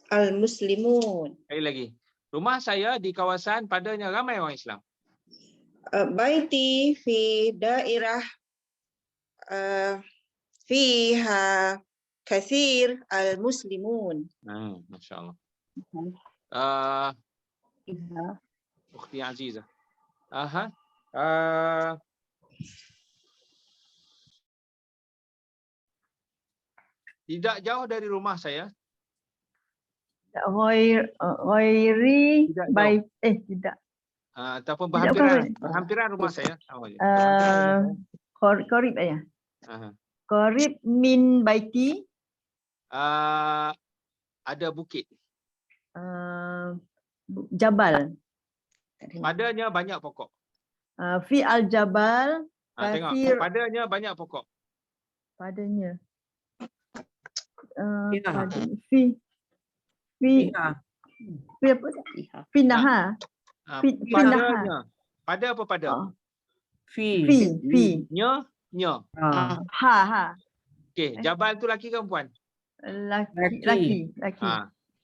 Al-Muslimun. Sekali lagi. Rumah saya di kawasan padanya ramai orang Islam. Baiti fi dairah fiha kathir al-Muslimun. Masya Allah. Fiha. Ukhti Azizah. Tidak jauh dari rumah saya. Ghairi Tidak baik tidak. Ataupun Tidak berhampiran rumah saya. Qarib ya. Aha. Qarib min baiti Ada bukit. Jabal. Padanya banyak pokok. Fi al-jabal Tengok. kathir Padanya banyak pokok. padanya. Fiha. Fi Fiha. apa? Fiha. Fi nahar. Fi Padanya. Pada apa pada? Fi. Fi. Nya. Ha. Okey, jabal tu laki ke perempuan? Laki.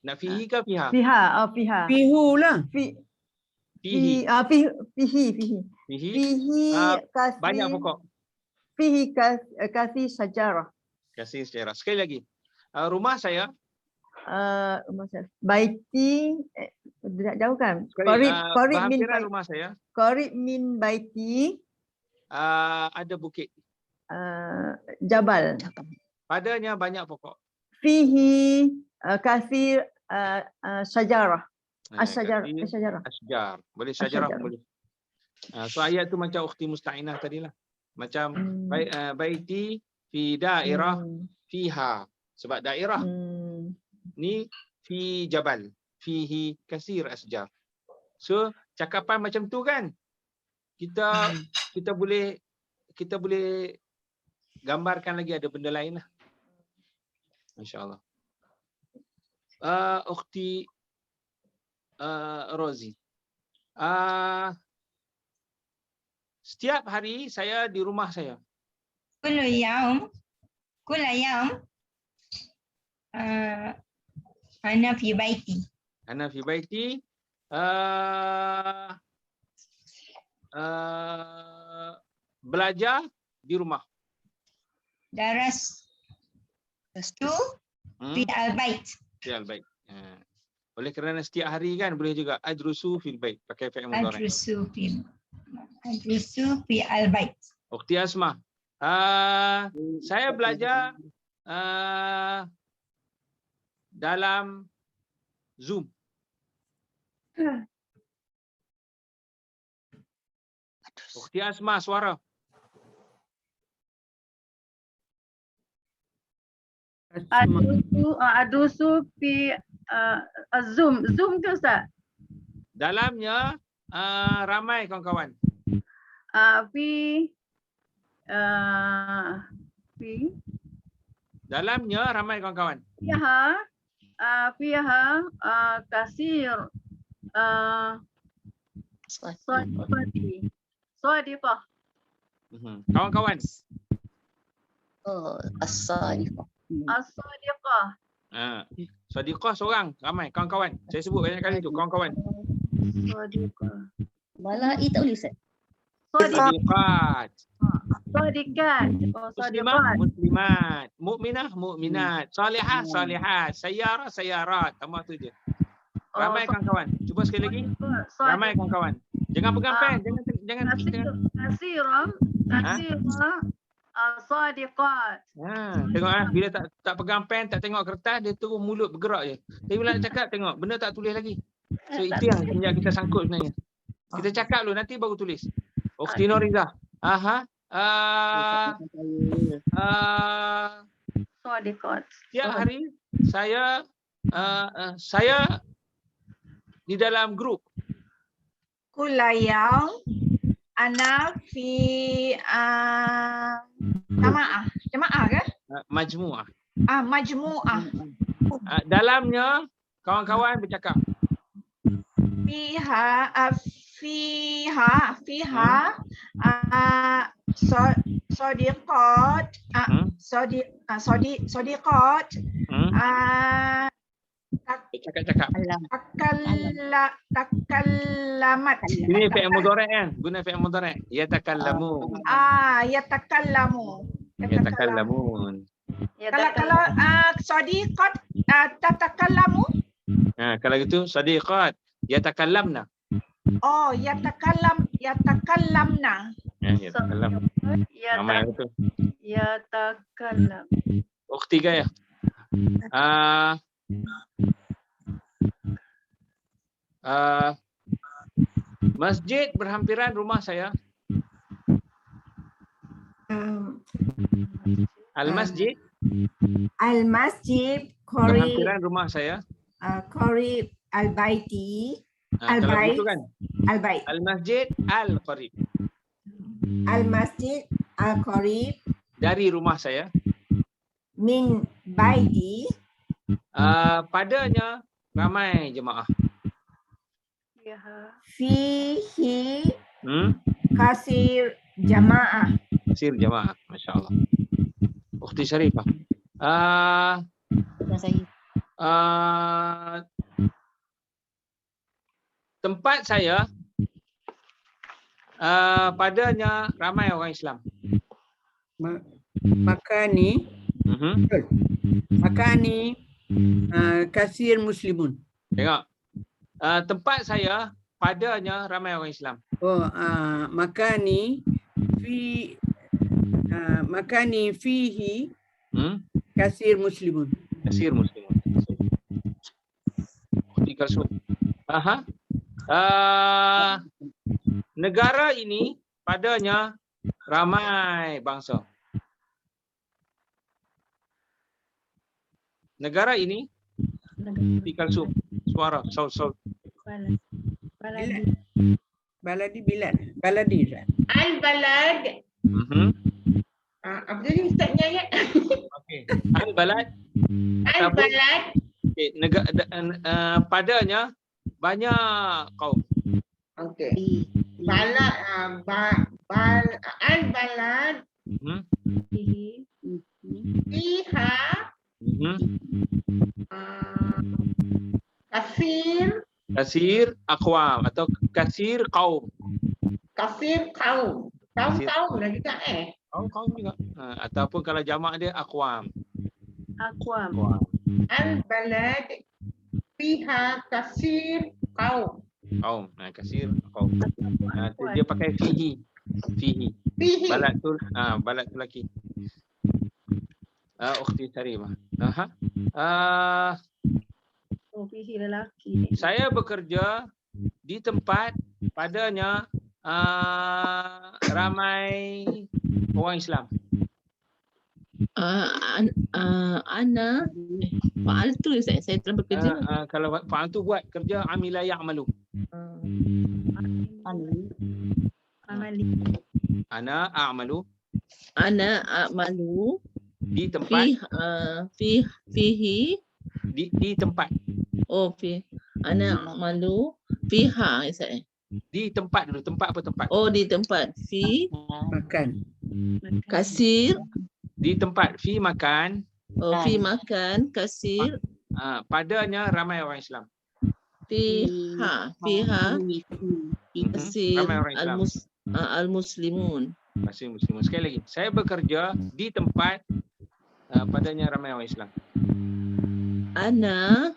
Nak fihi ke fiha? Fiha. Fihu lah. Fihi. Fihi. Fihi. Kasih. Banyak pokok. Fihi kasih sajarah. Kasih sejarah. Sekali lagi. Rumah saya. Baiti tidak jauh kan? Sekali, Qarib min berhampiran baiti. rumah saya. Qarib min baiti Ada bukit. jabal. Padanya banyak pokok. Fihi kasih sajarah. Kasih Asyajarah. Asjar. Boleh syajarah Asyajarah. boleh. So ayat tu macam ukhti musta'inah tadilah. Macam baiti fi dairah fiha. Sebab dairah ni fi jabal. Fihi kasir asjar. So cakapan macam tu kan. Kita boleh gambarkan lagi ada benda lain lah. Masya-Allah. Ukhti Rozi. Setiap hari saya di rumah saya. كل يوم أنا في بيتي. Ana fi baiti belajar di rumah. درست في البيت. Fi al-bait. Oleh kerana setiap hari kan boleh juga adrusu fil bait pakai fi'il mudhari'. أدرس في البيت. Ukhti Asma. Saya belajar dalam Zoom. Ukhti Asma suara. Adusu fi Zoom. Zoom ke Ustaz? Dalamnya ramai kawan-kawan. Fi Dalamnya ramai kawan-kawan. fiha kasir sadiqah. Kawan-kawan. Oh, as-sadiqah. As-sadiqah. Sadiqah seorang, ramai kawan-kawan. Saya sebut banyak kali tu, kawan-kawan. Sadiqah. Mala'i tak boleh Ustaz. Sadiqat. Sadiqat. Muslimah, muslimat. Mukminah, mukminat. Salihah, salihat. Sayyarah, sayyarat. Tambah tu je. Ramai kawan-kawan. Cuba sekali lagi. Ramai kawan-kawan. Jangan pegang pen. Jangan. Kasiram. Sadiqat. Tengok bila tak pegang pen, tak tengok kertas, dia terus mulut bergerak je. Tapi bila nak cakap, tengok benda tak tulis lagi. So itu yang kita sangkut sebenarnya. Kita cakap dulu, nanti baru tulis. Ukhti Nuriza. Sadiqat. Setiap hari saya di dalam grup. كل يوم أنا في جماعة kan? Majmu'ah. مجموعة Dalamnya kawan-kawan bercakap. فيها صديقات Cakap-cakap. Takallamat. Ini fi'il mudhari' kan? Guna fi'il mudhari'. Yatakallamun. Yatakallamu. Yatakallamun. Kalau sadiqat tatakallamu. Kalau gitu sadiqat yatakallamna. Oh, yatakallamna. Yatakallam. Nama yang itu. Yatakallam. Ukhti Gaya. Masjid berhampiran rumah saya. Al-masjid Al-Masjid Qarib berhampiran rumah saya. Qarib Al-Baiti Kalau Al-Bait. begitu kan. Al-Bait. Al-masjid al-qarib. Al-Masjid Al-Qarib Dari rumah saya. min baiti Padanya ramai jemaah. Ya. fihi kasir jamaah. Kasir jemaah. Masya Allah. Ukhti Syarifah. Bukan saya. Tempat saya padanya ramai orang Islam. Makani kasir muslimun. Tengok. Tempat saya padanya ramai orang Islam. Makani fihi kasir muslimun. Kasir muslimun. Negara ini padanya ramai bangsa. Negara ini Kalsum suara saut. Baladi. Al-balad. Apa tadi Ustaznya ya? Okey. Al-balad. Al-balad. Okay. Padanya banyak kaum. Okey. Balad al-balad fiha Kasir aqwam atau kasir kaum. kasir kaum. Kaum lah juga Kaum juga. Ataupun kalau jamak dia aqwam. Aqwam. Al-balad fiha kasir kaum. Kaum. Kasir kaum. Dia pakai fihi. Fihi. Balad tu lelaki. Ukhti Syarifah. Fihi lelaki. Saya bekerja di tempat padanya ramai orang Islam. Ana fa'altu saya telah bekerja. Kalau fa'al tu buat kerja amila ya'malu. Amali. Ana a'malu di tempat fihi di tempat. Ana a'malu fiha saya. Di tempat dulu. Tempat apa tempat? Di tempat Makan. kasir. Di tempat fi makan. Fi makan kasir. Padanya ramai orang Islam. Fiha kasir Ramai orang Islam. al-muslimun. Kasir muslimun. Sekali lagi. Saya bekerja di tempat padanya ramai orang Islam. Ana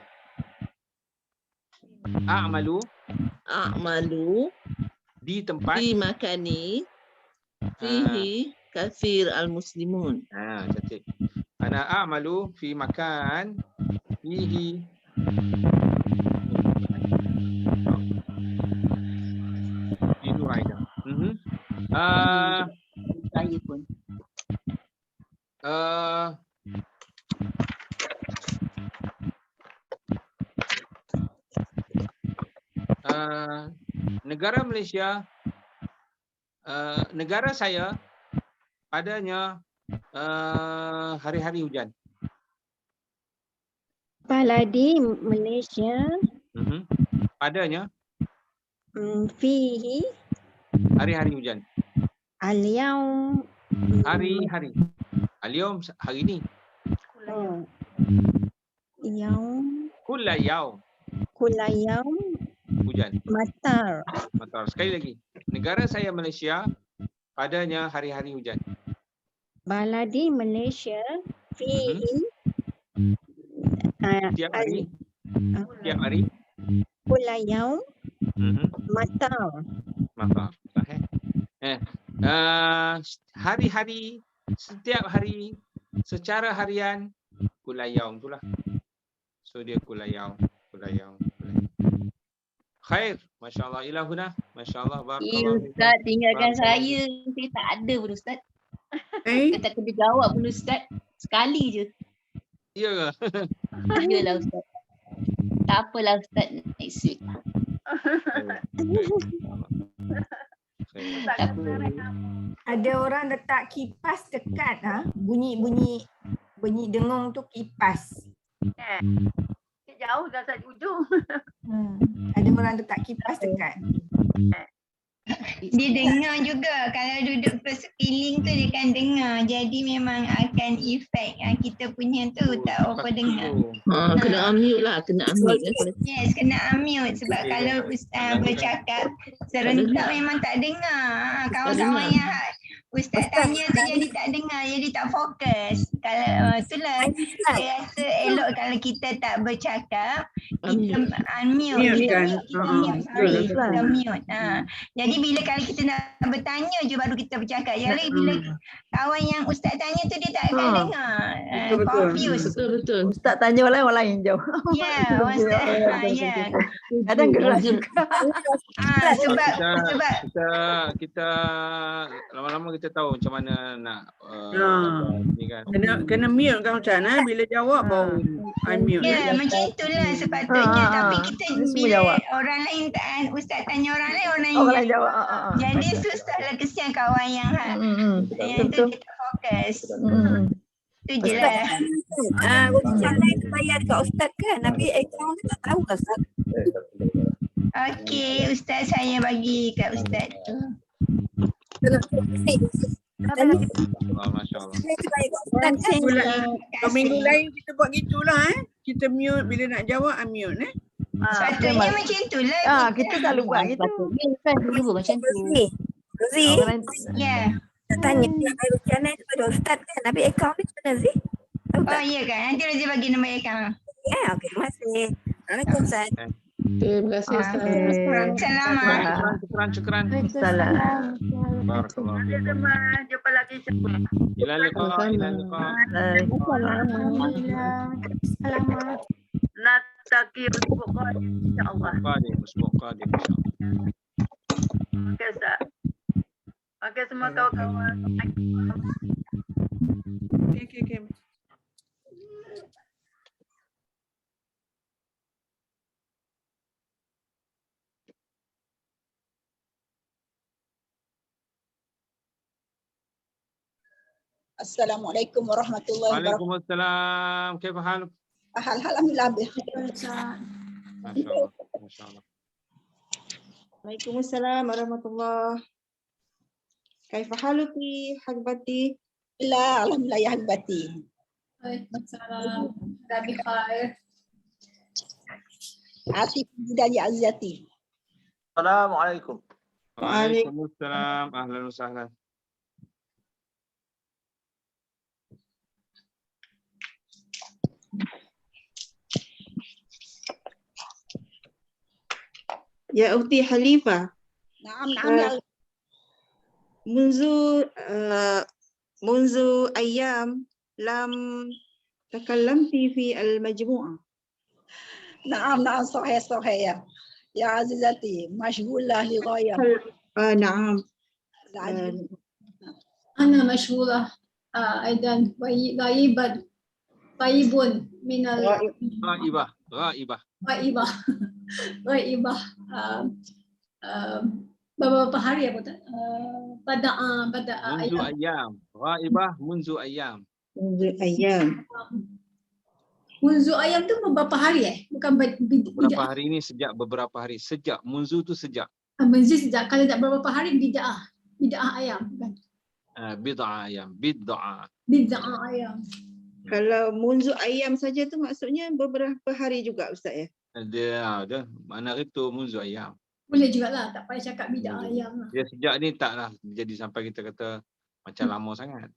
A'malu di tempat fi makani fihi kathir al-muslimun. Cantik. Ana a'malu fi makan fihi itu aja. Saya pun. Negara Malaysia, negara saya padanya hari-hari hujan. Baladi Malaysia Padanya fihi hari-hari hujan. al-yaum Hari-hari. Al-yawm hari ini. yaum Kulla yaum. Kula yaum Hujan. matar. Matar. Sekali lagi. Negara saya Malaysia padanya hari-hari hujan. Baladi Malaysia fihi Tiap hari. Tiap hari. kula yaum Mhm. matar. Matar. Sahih. Hari-hari, setiap hari, secara harian, kulayaum itulah. So dia kulayaum. Khair. Masya Allah. Ilahuna. Masya Allah. Barakallahu fikum. Ustaz, tinggalkan Barakallahu saya. Saya tak ada pun Ustaz. Eh? Saya tak kena jawab pun Ustaz. Sekali je. Ya ke? Yalah Ustaz. Tak apalah Ustaz, next week. Tak apa. Ada orang letak kipas dekat bunyi dengung tu kipas. Jauh dah sampai ujung. Ada orang letak kipas dekat. Dia dengar juga. Kalau duduk sekeliling tu dia kan dengar. Jadi memang akan efek kita punya tu tak apa dengar. Kena unmute lah, kena unmute. Yes, kena unmute sebab kalau ustaz bercakap serentak memang tak dengar. Kawan-kawan yang ustaz tanya tu jadi tak dengar, jadi tak fokus. Kalau itulah saya rasa elok kalau kita tak bercakap, kita unmute. Kita mute. Jadi bila kalau kita nak bertanya je baru kita bercakap. Jadi bila kawan yang ustaz tanya tu dia tak akan dengar. Confused. Betul. Ustaz tanya orang lain jauh. Ya, ustaz. Ya. Kadang gerak juga. Sebab kita lama-lama kita tahu macam mana nak ni kan. Kena mute kan Ustaz, bila jawab baru unmute. Ya, macam itulah sepatutnya. Tapi kita bila orang lain ustaz tanya orang lain Orang lain jawab. Jadi susahlah kesian kawan yang yang tu kita fokus. Itu je lah. Ustaz lain bayar dekat ustaz kan, tapi akaun dia tak tahu Ustaz. Okey, ustaz saya bagi kat ustaz tu. Masya Allah. Minggu lain kita buat gitulah Kita mute bila nak jawab unmute Sepatutnya macam itulah. Kita selalu buat gitu. Kan dulu macam tu. Zee, Ya. tanya nak bagi channel kepada ustaz kan, tapi akaun dia macam mana Zee? Oh ya kan, nanti Razi bagi nombor akaun. Okey, terima kasih. Assalamualaikum Ustaz. Terima kasih Ustaz. Selamat. Syukran. Salam. Barakallahu fikum. Teman, jumpa lagi. Ila liqa. Selamat. Nataki usbuk qadim insya-Allah. Usbuk qadim insya-Allah. Okey Ustaz. Okey semua kawan-kawan. Okay. Assalamualaikum warahmatullahi wabarakatuh. Waalaikumsalam. Kaifa haluk? Alhamdulillah. Masya-Allah. Waalaikumsalam warahmatullahi. Kaifa haluki habibati? Alhamdulillah ya habibati. Waalaikumsalam. Rabi khair. Atif dari azizati. Assalamualaikum. Waalaikumsalam. Ahlan wa sahlan. Ya ukhti Halifah. Naam. منذ أيام لم تكلمت في المجموعة. نعم صحيح يا عزيزتي مشغولة للغاية. نعم. أنا مشغولة أيضا غائب من غائبة beberapa hari aku pada munzu ayam. Ghaibah munzu ayam. Munzu ayam tu beberapa hari bukan beberapa hari ini, sejak beberapa hari. Sejak munzu tu sejak. Munzu sejak, kalau tak beberapa hari bid'ah ayam kan. Bid'ah ayam. Bid'ah ayam. Kalau munzu ayam saja tu maksudnya beberapa hari juga Ustaz ya? Ada. Mana itu munzu ayam. Boleh jugalah, tak payah cakap bidak ayam lah. Dia sejak ni taklah jadi sampai kita kata macam lama sangat.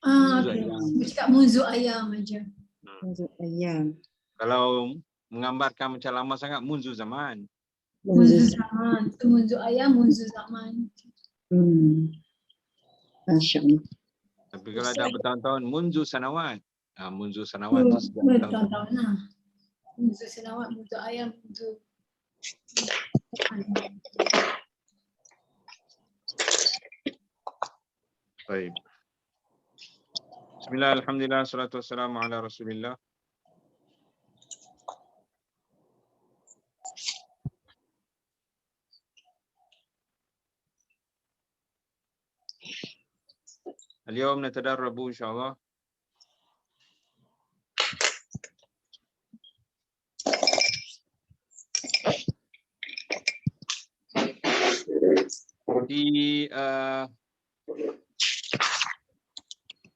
Ah, Munzu okay. ayam. Dia cakap munzu ayam aja. Munzu ayam. Kalau menggambarkan macam lama sangat, munzu zaman. Munzu zaman. Itu munzu ayam, munzu zaman. Masya Allah. Tapi kalau dah bertahun-tahun, munzu sanawat. Munzu sanawat tu sejak bertahun-tahun. Bertahun-tahun lah. Munzu senawat, munzu ayam, munzu. Baik. Bismillah, alhamdulillah, salatu wassalamu ala rasulillah. اليوم نتدرب إن شاء الله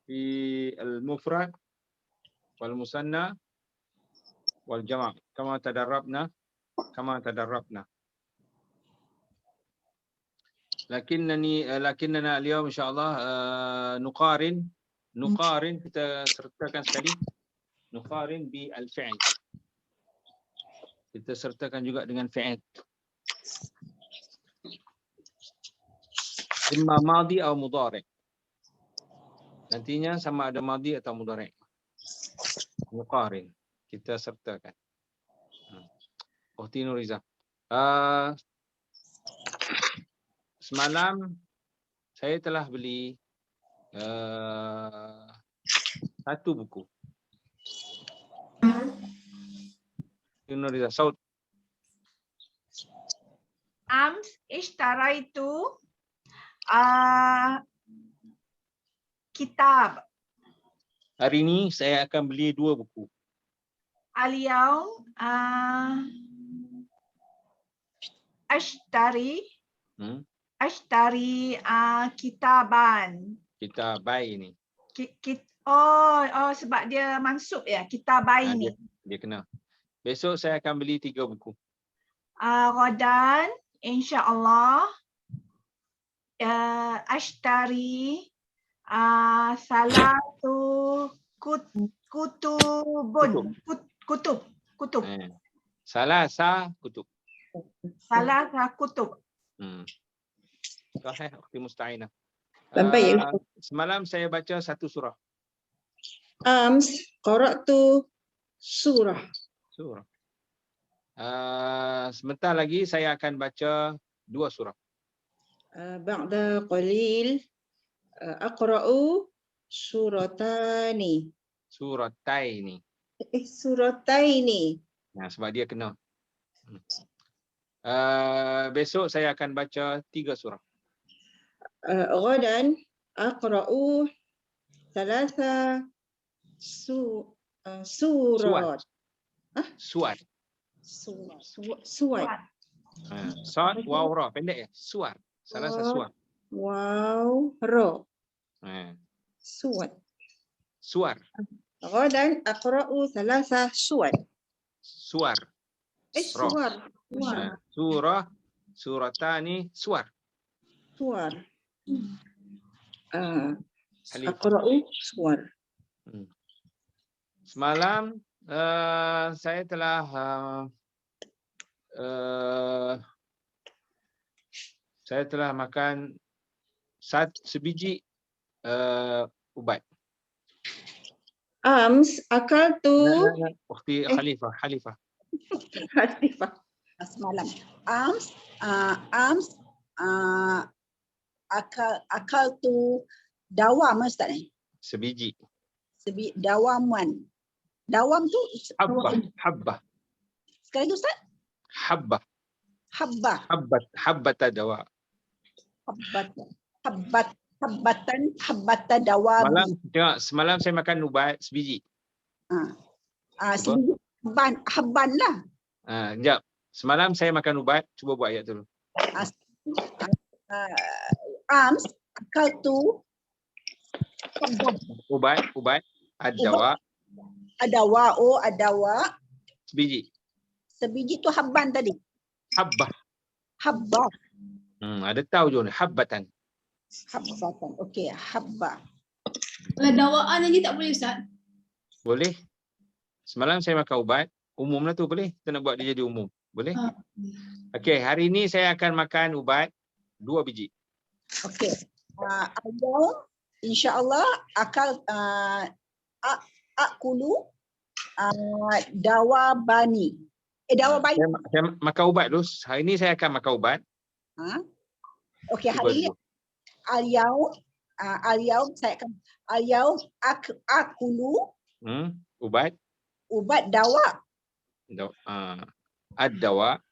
في المفرد والمثنى والجمع كما تدربنا لكننا اليوم إن شاء الله نقارن kita sertakan sekali نقارن بالفعل kita sertakan juga dengan fi'il imma madhi atau mudhari nantinya sama ada madhi atau mudhari نقارن kita sertakan Ukhti Nuriza semalam saya telah beli satu buku. Nuriza, saud. Ams ishtaraitu kitab. Hari ini saya akan beli 2 buku. Al-yawm ashtari kitaban. Kitabai ini. Sebab dia mansub ya, kitabai ni. Dia kena. Besok saya akan beli 3 buku. Ghadan insya-Allah ashtari salatu kutubun. Kutub. Salasa kutub. Salasa kutub. Sahih, Ukhti Musta'inah. Sampai semalam saya baca 1 surah. Ams qara'tu surah. Sebentar lagi saya akan baca 2 surah. Ba'da qalil aqra'u surataini. Surataini. Surataini. Nah, sebab dia kena. Besok saya akan baca 3 surah. Ghadan aqra'u thalatha surat. Suat. Suat. Sad waw ra pendek ya. Suat. Salah satu suat. Waw ra. Suat. Suar. Ghadan aqra'u thalatha suwar. Suar. Suwar. Surah, suratani, suar. Suar. Aqra'u suwar. Semalam saya telah makan sebiji ubat. Ams akaltu. Ukhti Khalifah. Semalam. Akaltu dawam Ustaz ni. Sebiji. Dawaman. Dawam tu Habbah. Sekali tu Ustaz? Habbah. Habbata dawa. Habbatan dawam. Semalam saya makan ubat sebiji. Sebiji habban lah. Sekejap. Semalam saya makan ubat. Cuba buat ayat dulu. Ams akaltu ubat Ad-dawa. Adawa, adawa. Sebiji. Sebiji tu habban tadi. Habbah. Habbah. Ada tahu je ni. Habbatan. Habbatan. Okey, habbah. Kalau dawaan lagi tak boleh Ustaz? Boleh. Semalam saya makan ubat. Umum lah tu boleh. Kita nak buat dia jadi umum. Boleh? Okey, hari ni saya akan makan ubat 2 biji. Okey. Al-yawm insya-Allah akal akulu dawa bani. Dawa bayi. Saya makan ubat dulu. Hari ni saya akan makan ubat. Okey, hari ni al-yawm saya akan al-yawm akulu ubat dawa. Ad-dawa.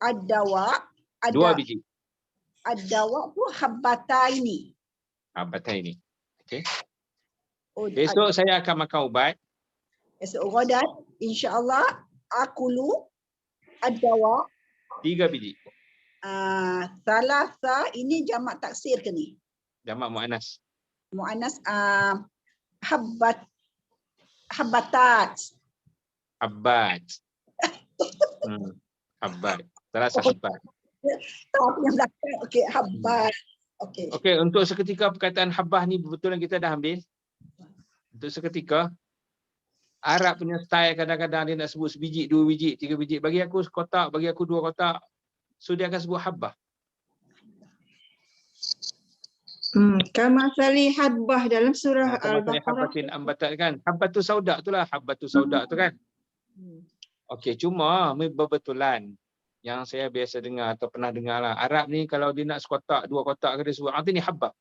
Ad-dawa. 2 biji. Ad-dawa tu habbataini. Habbataini. Okey. Besok saya akan makan ubat. Esok ghadan insya-Allah akulu ad-dawa 3 biji. Salasa ini jamak taksir ke ni? Jamak muannas. Muannas habbatat. Habbat. Habbat. Salasa habbat. Tapi yang belakang okey habbat. Okey. Okey, untuk seketika perkataan habbah ni betul yang kita dah ambil. Untuk seketika Arab punya style kadang-kadang dia nak sebut sebiji, 2 biji, 3 biji. Bagi aku sekotak, bagi aku 2 kotak. So dia akan sebut habbah. Kama sali habbah dalam surah Al-Baqarah. Habbatin ambatat kan. Habbatu sauda tu lah. Habbatu sauda tu kan. Okey, cuma bebetulan yang saya biasa dengar atau pernah dengar lah. Arab ni kalau dia nak sekotak, 2 kotak ke dia sebut, nanti ni habbah.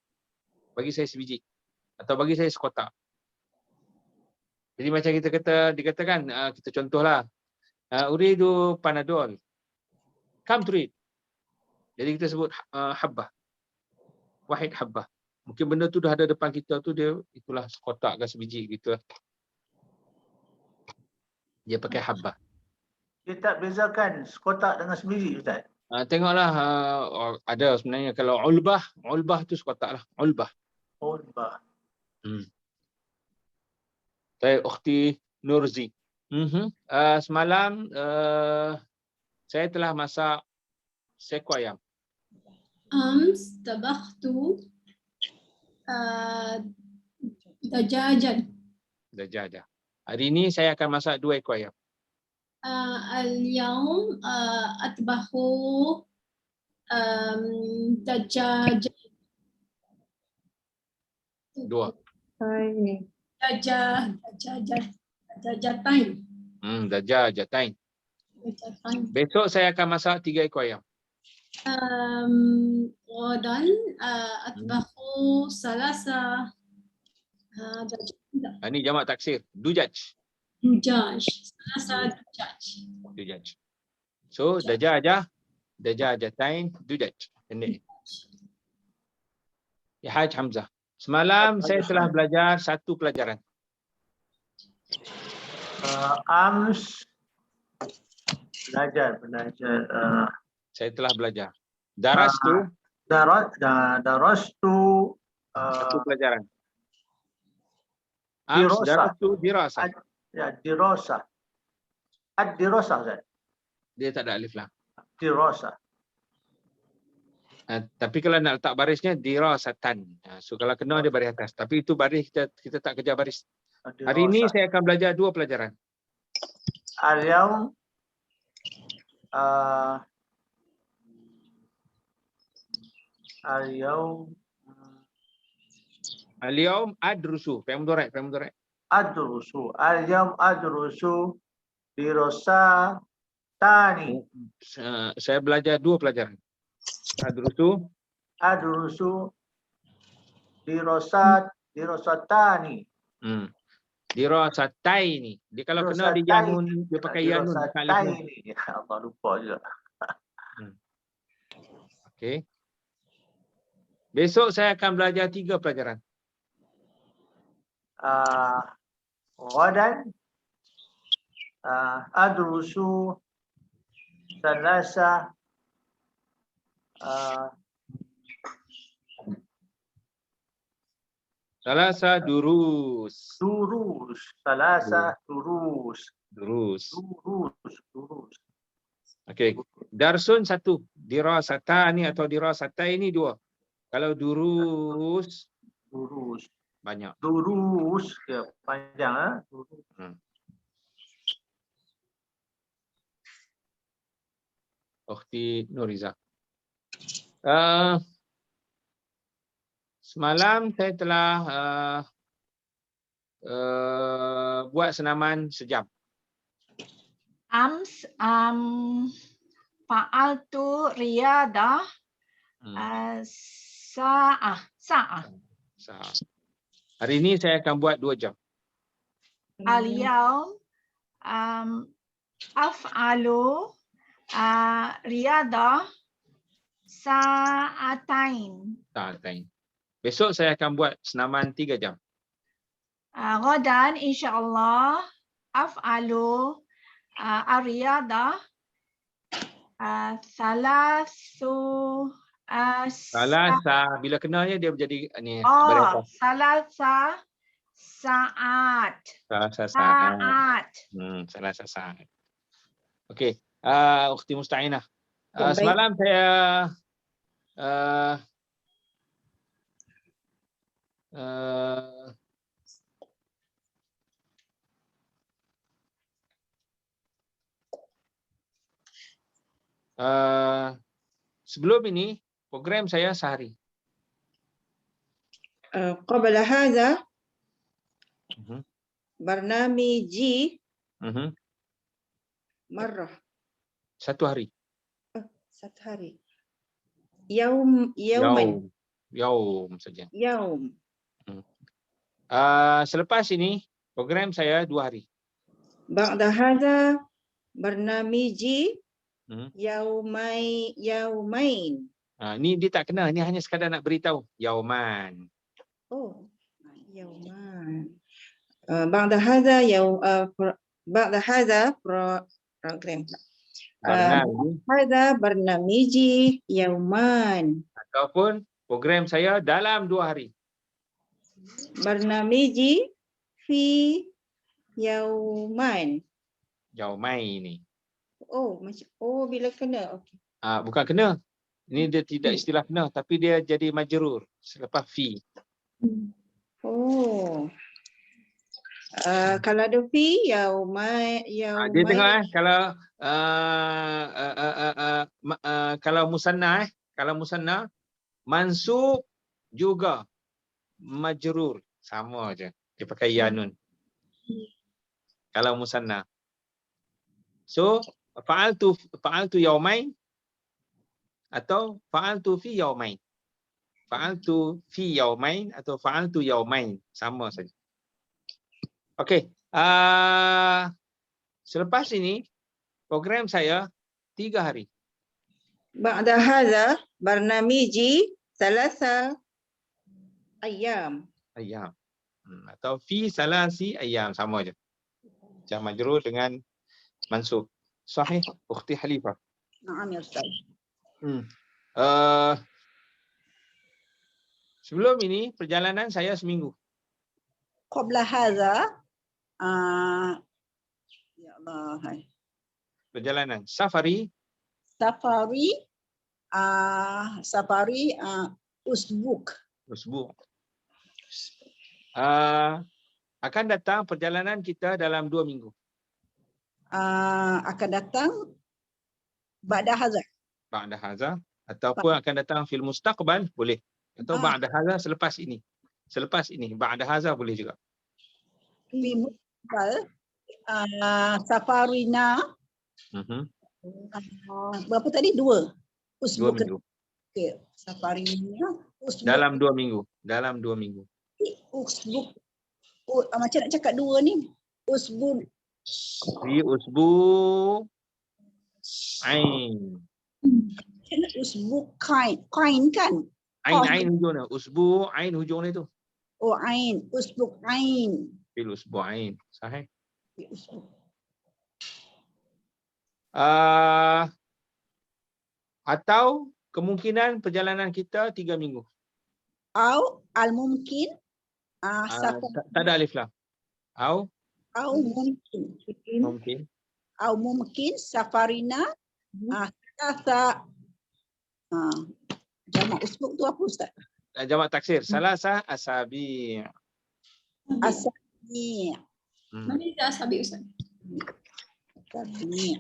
Bagi saya sebiji. Atau bagi saya sekotak. Jadi macam kita dikatakan, kita contohlah. Uridu Panadol. Come to read. Jadi kita sebut habbah. Wahid habbah. Mungkin benda tu dah ada depan kita tu, dia itulah sekotak ke sebiji gitu. Dia pakai habbah. Dia tak bezakan sekotak dengan sebiji, Ustaz? Tengoklah, ada sebenarnya kalau ulbah tu sekotak lah. Ulbah. Ulbah. Saya ukhti Nurzi. Semalam saya telah masak seekor ayam. Ams tabakhtu dajajan. Dajaja. Hari ini saya akan masak 2 ekor ayam. Al-yawm atbahu dajajan. 2. Dajajatain. Dajajatain. Besok saya akan masak 3 ekor ayam. Ghadan atbahu salasa dajajan. Ini jamak taksir. Dujaj. Dujaj. Salasa dujaj. Dujaj. So dajajatain, dujaj. Pendek. Ya Haj Hamzah. Semalam saya telah belajar 1 pelajaran. Ams belajar. Saya telah belajar. Darastu. Darastu 1 pelajaran. Ams darastu dirasa. Ya, dirasa. Ad-dirasa, Ustaz. Dia tak ada alif lam. Dirasa. Tapi kalau nak letak barisnya dirasatan. So kalau kena dia baris atas. Tapi itu baris kita tak kejar baris. Hari ini saya akan belajar 2 pelajaran. Al-yawm Al-yawm adrusu. Fi'il mudhari'. Adrusu. Al-yawm adrusu dirasa tani. Saya belajar 2 pelajaran. Adrusu dirasatani. Dirasataini. Dia kalau kena di yanun, dia pakai yanun. Ya Allah, lupa juga. Okey. Besok saya akan belajar 3 pelajaran. Ghadan adrusu salasa Salasa durus. Durus. Salasa durus. Durus. Durus. Okey. Darsun satu. Dirasatani atau dirasataini dua. Kalau durus banyak. Durus. Ya, panjang. Durus. Ukhti Nuriza. Semalam saya telah buat senaman sejam. Ams fa'altu riyadah sa'ah. Hari ini saya akan buat 2 jam. Al-yawm af'alu riyadah sa'atain. Besok saya akan buat senaman 3 jam. Ghadan insyaallah af'alu ar-riyadah Salasa, bila kenanya dia menjadi ni berapa? Salasa saat. Salasa saat. Salasa saat. Okey, Ukhti Musta'inah. Semalam saya sebelum ini program saya sehari. قبل هذا برنامجي مرة. 1 hari. 1 hari. يوم saja. يوم. Selepas ini program saya 2 hari. بعد هذا برنامجي يومين. Ni dia tak kena, ni hanya sekadar nak beritahu. Yauman. Oh, يومان. بعد هذا بعد هذا program. هذا برنامجي يومان. Ataupun program saya dalam 2 hari. برنامجي في يومان. Yaumaini. Bila kena. Okey. Bukan kena. Ini dia tidak istilah kena, tapi dia jadi majrur selepas fi. Kalau ada fi yaumai. Dia tengok kalau musanna kalau musanna mansub juga majrur, sama aja. Dia pakai yanun. Kalau musanna. So fa'altu yaumain atau fa'altu fi yaumain. Fa'altu fi yaumain atau fa'altu yaumain, sama saja. Okey. Selepas ini program saya 3 hari. بعد هذا برنامجي 3 أيام. Atau fi salasi ayyam, sama aja. Jam majrur dengan mansub. Sahih, Ukhti Halifah? Naam ya Ustaz. Sebelum ini perjalanan saya seminggu. Qabla hadza ya Allah. Perjalanan safari usbuk. Akan datang perjalanan kita dalam 2 minggu. Akan datang ba'da hadza. Ba'da hadza ataupun akan datang fil mustaqbal boleh. Atau ba'da hadza selepas ini. Selepas ini ba'da hadza boleh juga. Fi mustaqbal safarina. Berapa tadi? 2. 2 minggu. Okey, safarina usbuk. Dalam 2 minggu. Dalam 2 minggu. Usbuk. Macam nak cakap 2 ni. Usbuk. Fi usbu ain. Usbuk kain kan? Ain hujungnya. Usbu ain hujungnya itu. Oh, ain. Usbuk ain. Fil usbu ain. Sahih. Usbuk. Atau kemungkinan perjalanan kita 3 minggu. Au al-mumkin Tak ada alif lam. Au mungkin mungkin. safarina salasa jamak usbuk tu apa Ustaz? Jamak taksir. Salasa asabi. Asabi. Mana dia asabi Ustaz? Asabi.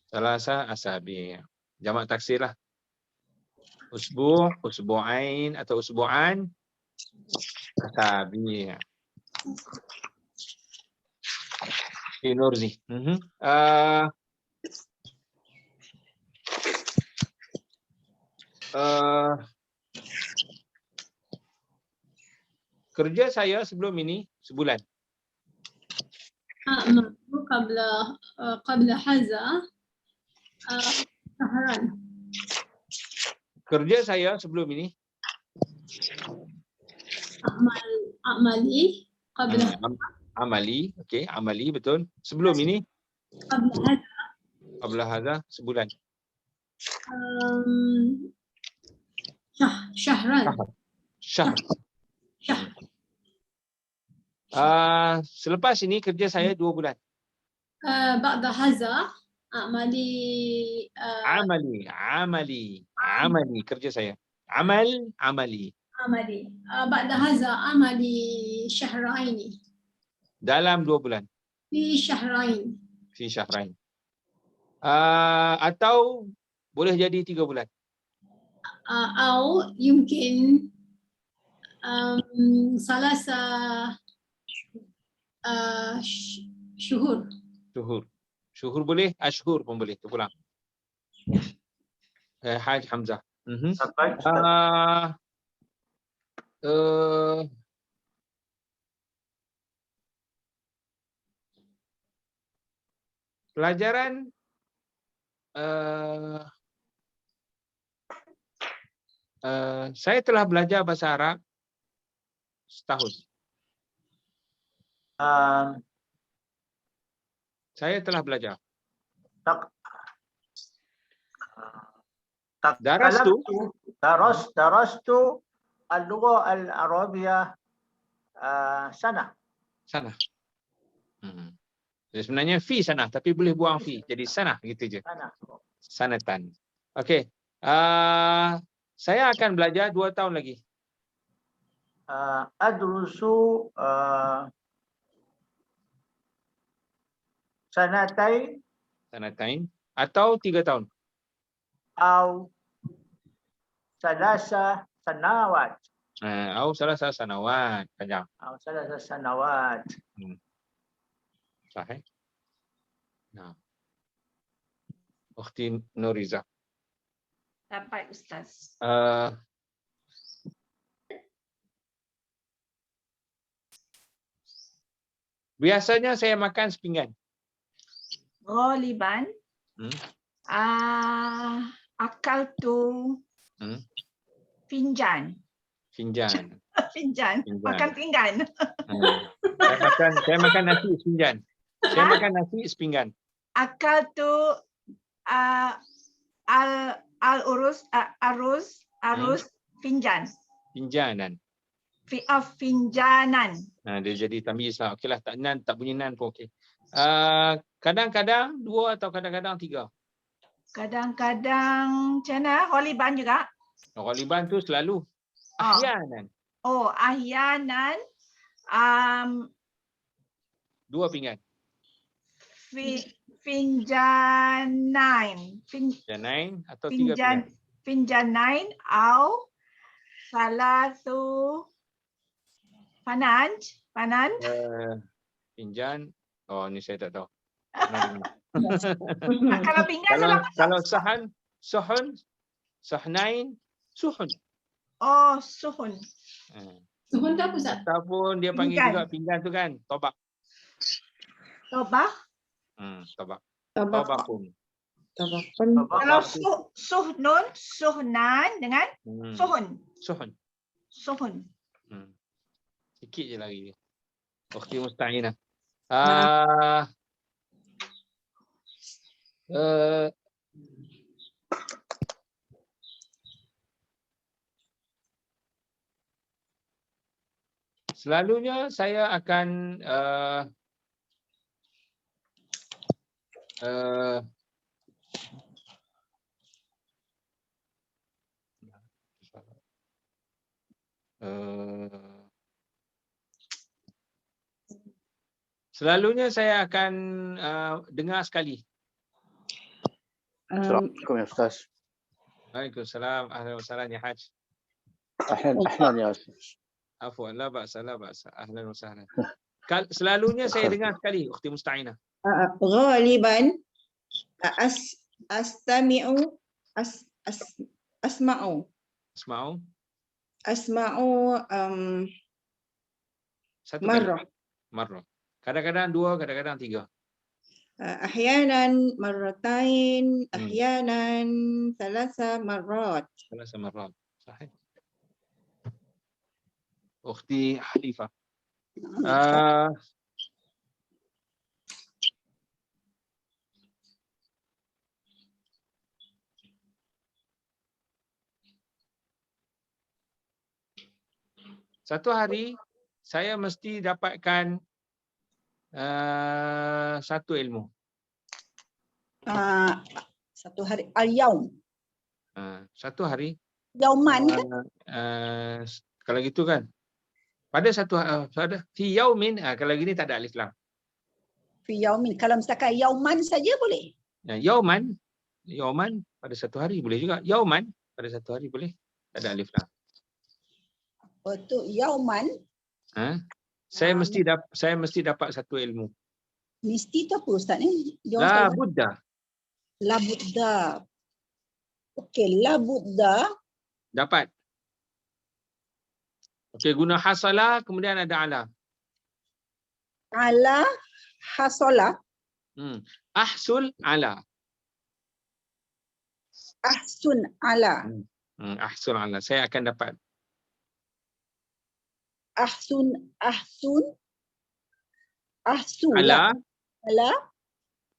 Salasa asabi. Jamak taksir lah. Usbu', usbu'ain atau usbu'an. Asabi. Nurzi. Kerja saya sebelum ini sebulan. قبل هذا شهران. Kerja saya sebelum ini. أعمالي قبل Amali, okey, amali betul. Sebelum ini قبل هذا qabla hadza sebulan. شهران. Syahr. Selepas ini kerja saya 2 bulan. بعد هذا أعمالي Amali kerja saya. Amali. بعد هذا أعمالي شهرين. Dalam 2 bulan. في شهرين. Fi syahrain. Atau boleh jadi 3 bulan. أو يمكن ثلاثة شهور. Syuhur boleh, ashhur pun boleh. Tu pulang. Haj Hamzah. Sampai pelajaran saya telah belajar bahasa Arab setahun. Saya telah belajar. darastu al-lugha al-arabiyah sana. Jadi sebenarnya fi sana tapi boleh buang fi. Jadi sana gitu je. Sanatan. Okey. Saya akan belajar 2 tahun lagi. Adrusu sanatain atau 3 tahun. Au salasa sanawat. Au salasa sanawat. Panjang. Au salasa sanawat. Sahih. Nah. Ukhti Nuriza. Dapat Ustaz. Biasanya saya makan sepinggan. Ghaliban. Akal tu finjan. Finjan. Makan pinggan. Saya makan nasi sepinggan. Saya makan nasi sepinggan. Akal tu arus finjan. Finjanan. Finjanan. Dia jadi tamyiz lah. Okeylah, tak nan, tak bunyi nan pun okey. Kadang-kadang 2 atau kadang-kadang 3. Kadang-kadang macam mana? Ghaliban juga? Ghaliban tu selalu. Ahyanan. Ahyanan. 2 pinggan. Finjanain. Finjanain atau 3 pinggan. Finjanain atau salatu panan. Finjan. Oh, ni saya tak tahu. Kalau pinggan kalau sahan, suhun, sahnain, suhun. Oh, suhun. Suhun tu apa Ustaz? Ataupun dia panggil juga pinggan tu kan, tobak. Tobak? Tobak. Tobakun. Kalau suhnun, suhnan dengan suhun. Suhun. Sikit je lagi. Ukhti Musta'inah. Selalunya saya akan dengar sekali. Assalamualaikum ya Ustaz. Waalaikumsalam. Ahlan wa sahlan ya Haj. Ahlan ya Ustaz. Afwan, la ba'sa, la ba'sa. Ahlan wa sahlan. Selalunya saya dengar sekali, Ukhti Musta'inah. Ghaliban astami'u asma'u Satu kali. Marrah. Kadang-kadang 2, kadang-kadang 3. ahyanan marratain ahyanan thalatha marrat. Sahih. Ukhti Hanifah. Satu hari saya mesti dapatkan satu ilmu. Satu hari al-yaum. Satu hari. Yauman kan? Kalau gitu kan. Pada fi yaumin, kalau gini tak ada alif lam. Fi yaumin. Kalau misalkan yauman saja boleh. Yauman pada satu hari boleh juga. Yauman pada satu hari boleh. Tak ada alif lam. Untuk yauman. Saya mesti dapat satu ilmu. Mesti tu apa Ustaz ni? La budda. La budda. Okey, la budda. Dapat. Okey, guna hasala kemudian ada ala. Ala hasala. Ahsul ala. Ahsun ala. Ahsul ala. Saya akan dapat. Ahsun. Ala.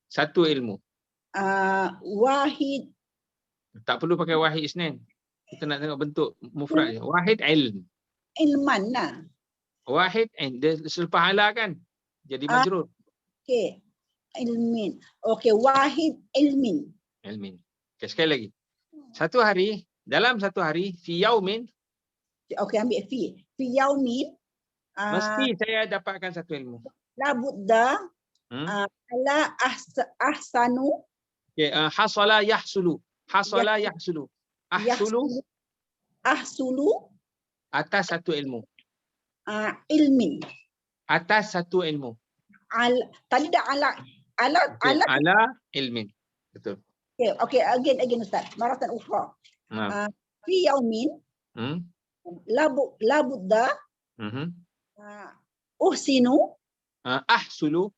Satu ilmu. Wahid. Tak perlu pakai wahid isnin. Kita nak tengok bentuk mufrad je. Wahid ilm. Ilman lah. Wahid dia selepas ala kan. Jadi majrur. Okey. Ilmin. Okey, wahid ilmin. Ilmin. Okey, sekali lagi. Dalam satu hari fi yaumin. Okey, ambil fi. Fi yaumin. Mesti saya dapatkan satu ilmu. La budda. Ala ahsanu. Okay, hasala yahsulu. Hasala yahsulu. Ahsulu. Atas satu ilmu. Ilmin. Atas satu ilmu. Tadi dah ala. Ala ilmin. Betul. Okay, again Ustaz. Maratan ukhra. Fi yaumin. La budda. Uhsinu. Ahsulu.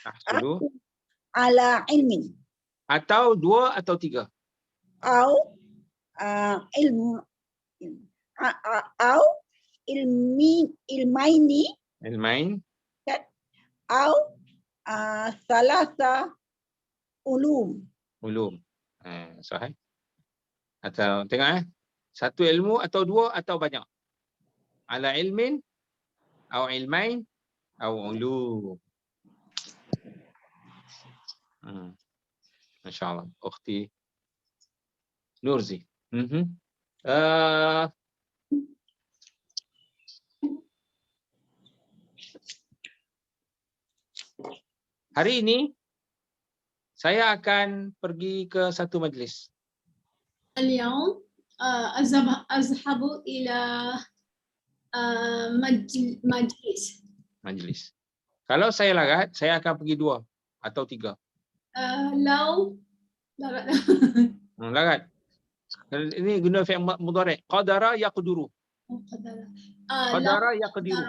Ahsulu. Ala ilmin. Atau 2 atau 3. Ilmain. Au salasa ulum. Sahih. Atau tengok satu ilmu atau 2 atau banyak. Ala ilmin au ilmain au ulum. Masya-Allah. Ukhti Nurzi. Hari ini saya akan pergi ke satu majlis. اليوم أذهب إلى مجلس. Kalau saya larat, saya akan pergi 2 atau 3. لو Larat. Ini guna fi'il mudhari'. Qadara yaqduru. Qadara yaqdiru.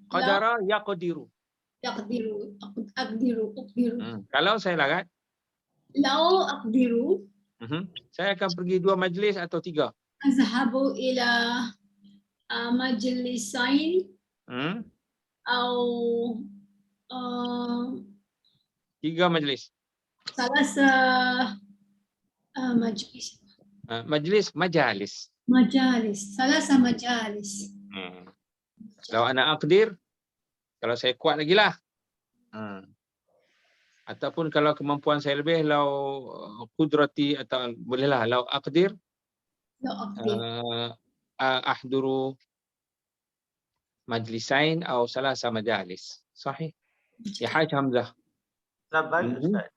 Qadara yaqdiru. أقدر. Kalau saya larat, لو أقدر saya akan pergi 2 majlis atau 3. أذهب إلى مجلسين أو 3 majlis. ثلاثة مجلس. Majalis. Majalis. Salasa majalis. Kalau ana aqdir, kalau saya kuat lagi lah. Ataupun kalau kemampuan saya lebih, lau qudrati atau bolehlah lau aqdir ahduru majlisain atau salasa majalis. Sahih. Ya Haj Hamzah. Baik Ustaz.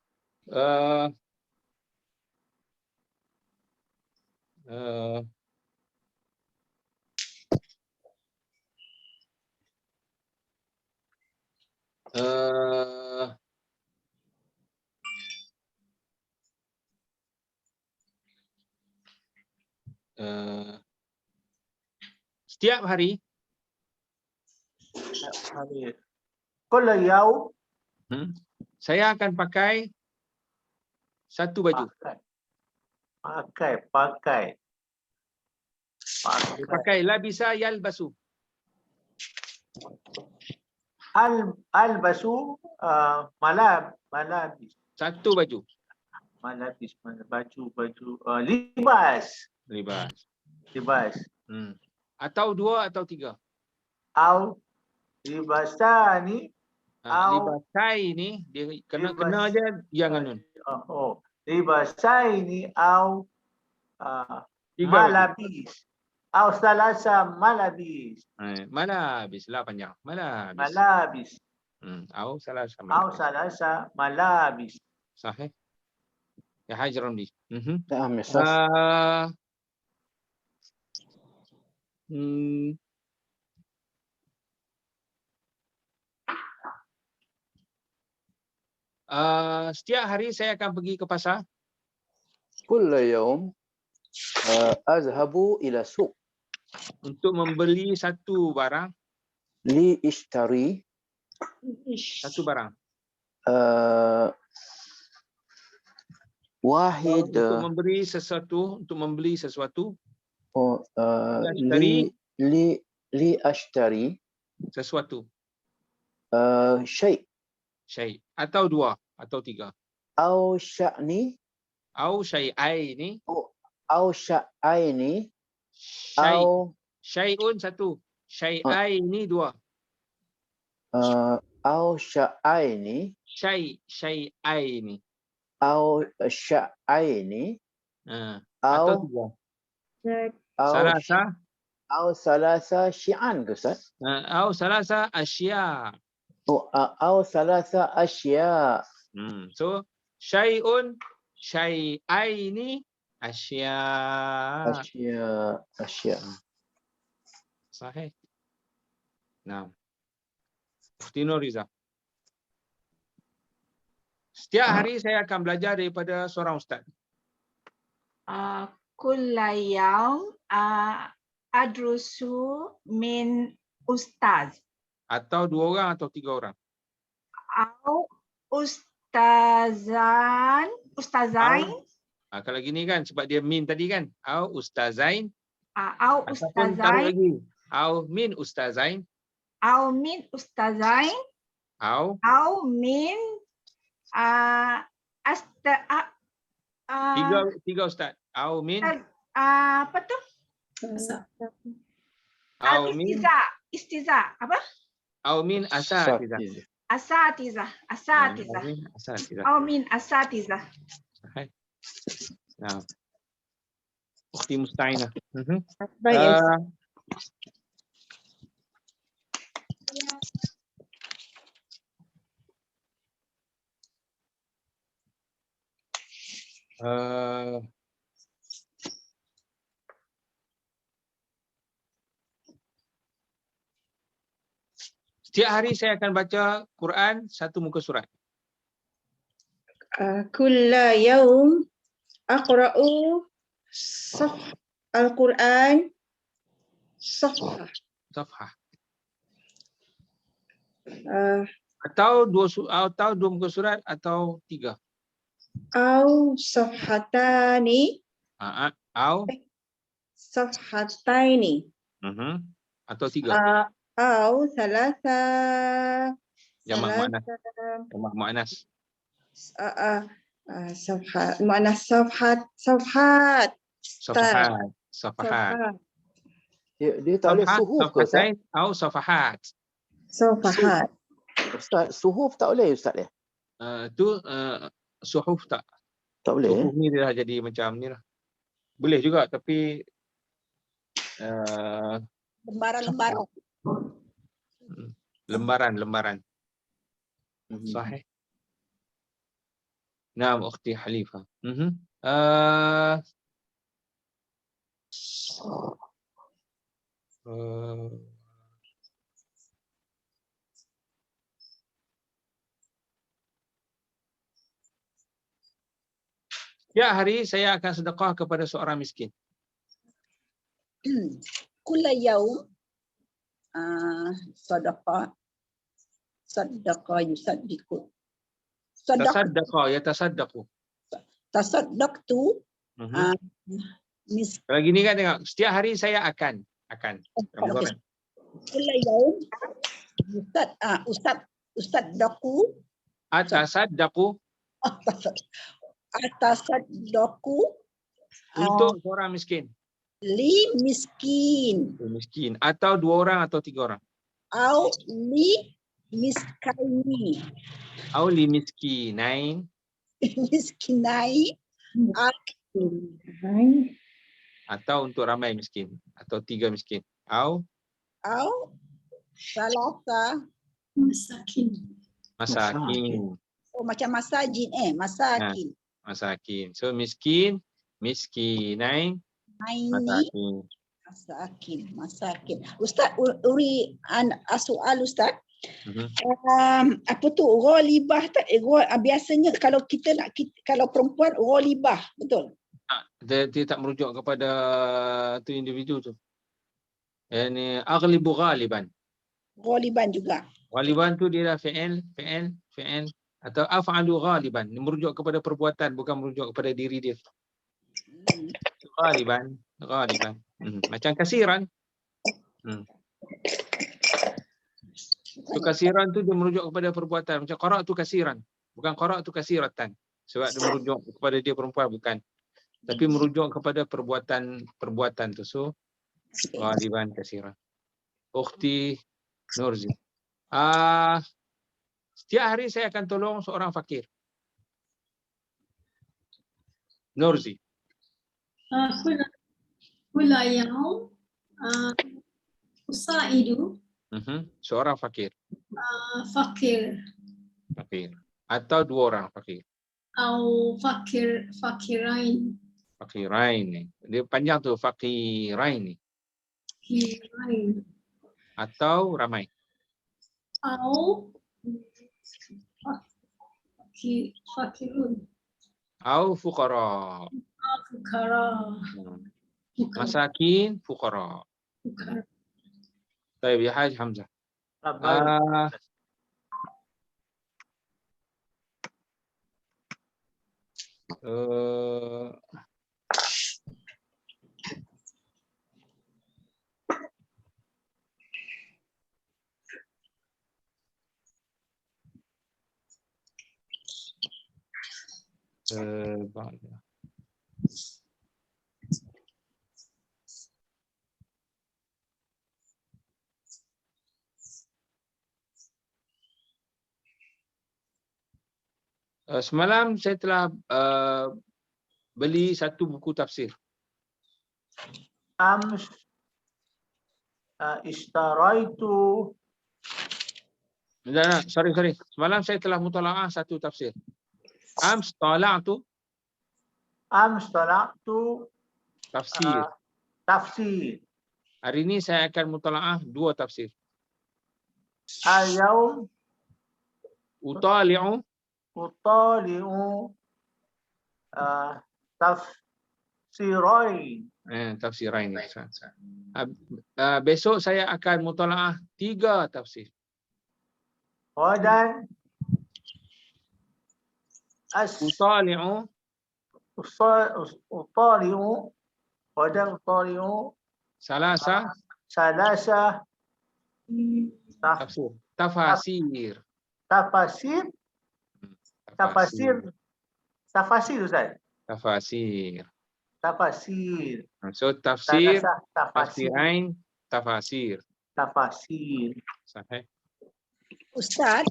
Setiap hari Kulla yaum saya akan pakai satu baju. Pakai labisa yalbasu. Albasu malabis. Satu baju. Malabis, baju. Libas. Atau dua atau tiga. Libasani. Libasai ni dia kena aja jangan nun. Libasaini au malabis. Au salasa malabis. Malabis lah panjang. Malabis. Au salasa malabis. Sahih. Ya Haj Ramli. Setiap hari saya akan pergi ke pasar. Kulla yaum azhabu ila suq. Untuk membeli satu barang. Li ishtari. Satu barang. Wahid. Untuk membeli sesuatu. Li ashtari. Sesuatu. Syai'. Atau dua atau tiga. Au sya'ni. Au syai'aini. Au sya'aini. Syai'un satu. Syai'aini dua. Au sya'aini. Syai'aini. Au sya'aini. Atau tiga. Salasa. Au salasa syi'an ke Ustaz? Au salasa asya. Au salasa asya. So syai'un, syai'aini, asya. Asya. Sahih. Nah. Mufti Nuriza. Setiap hari saya akan belajar daripada seorang ustaz. Kulla yaum adrusu min ustaz. Atau dua orang atau tiga orang. Au ustazain. Kalau gini kan sebab dia min tadi kan. Au ustazain. Au ataupun taruh ustazain. lagi. Au min ustazain. Au min ustazain. Au min tiga ustaz. Au min apa tu? Au min istiza apa? Au min asatiza. Asatiza. Au min asatiza. Nah. Ukhti Musta'inah. Baik. Setiap hari saya akan baca Quran satu muka surat. Kulla yaum aqra'u al-Quran Safhah. Atau dua muka surat atau tiga. Au safhatani. Safhataini. Atau tiga. Au salasa. Jamak muannas. Safhat. Safhat. Safahat. Dia tak boleh Safhah, suhuf ke Ustaz? safahain atau safahat. Sofahat. Ustaz, suhuf tak boleh Ustaz ya? Tu suhuf tak. Tak boleh. Suhuf ni dia dah jadi macam ni lah. Boleh juga tapi Lembaran-lembaran. lembaran. Sahih. Naam, Ukhti Halifah. Ya, hari saya akan sedekah kepada seorang miskin. Kulla yaum sadaqah yusaddiqu. Yatasaddaqu. Tasaddaqtu Kalau gini kan tengok, setiap hari saya akan. Kulla yaum ustaddaqu Atasaddaqu atasaddaqu untuk seorang miskin. li miskin Miskin atau 2 orang atau 3 orang. au li miskaini Au li miskinain miskinai atau untuk ramai miskin atau 3 miskin. Au salasa masakin. oh macam masakin Masakin. So miskin, miskinain, masakin. Ustaz uri soal Ustaz. Apa tu ghalibah tak? Biasanya kalau kalau perempuan ghalibah, betul? Dia tak merujuk kepada tu individu tu. Yani aghlibu ghaliban. Ghaliban juga. Ghaliban tu dia dah fi'il atau af'alu ghaliban. Dia merujuk kepada perbuatan, bukan merujuk kepada diri dia. Ghaliban. Macam kasiran. So kasiran tu dia merujuk kepada perbuatan. Macam qara' tu kasiran. Bukan qara' tu kasiratan. Sebab dia merujuk kepada dia perempuan, bukan. Tapi merujuk kepada perbuatan tu. So ghaliban kasiran. Ukhti Nurzi. Setiap hari saya akan tolong seorang fakir. Nurzi. Kula yaum usaidu Seorang fakir. fakir Atau 2 orang fakir. au fakirain Fakirain. Dia panjang tu, fakirain. Atau ramai. au fakirun Au fuqara. fukara Masakin, fuqara. Baik, ya Haj Hamzah. Semalam saya telah beli satu buku tafsir. Ishtaraitu. Sorry. Semalam saya telah mutalaah satu tafsir. Tala'tu tafsir. Hari ini saya akan mutalaah 2 tafsir. Al-yaum utali'u tafsirain. Tafsirain. Besok saya akan mutalaah 3 tafsir. Wadan utali'u salasa tafsir. Tafasir Ustaz. Tafasir. Tafasir. So tafsir, Salasah tafasir. tafsirain, tafasir. Tafasir. Sahih. Ustaz,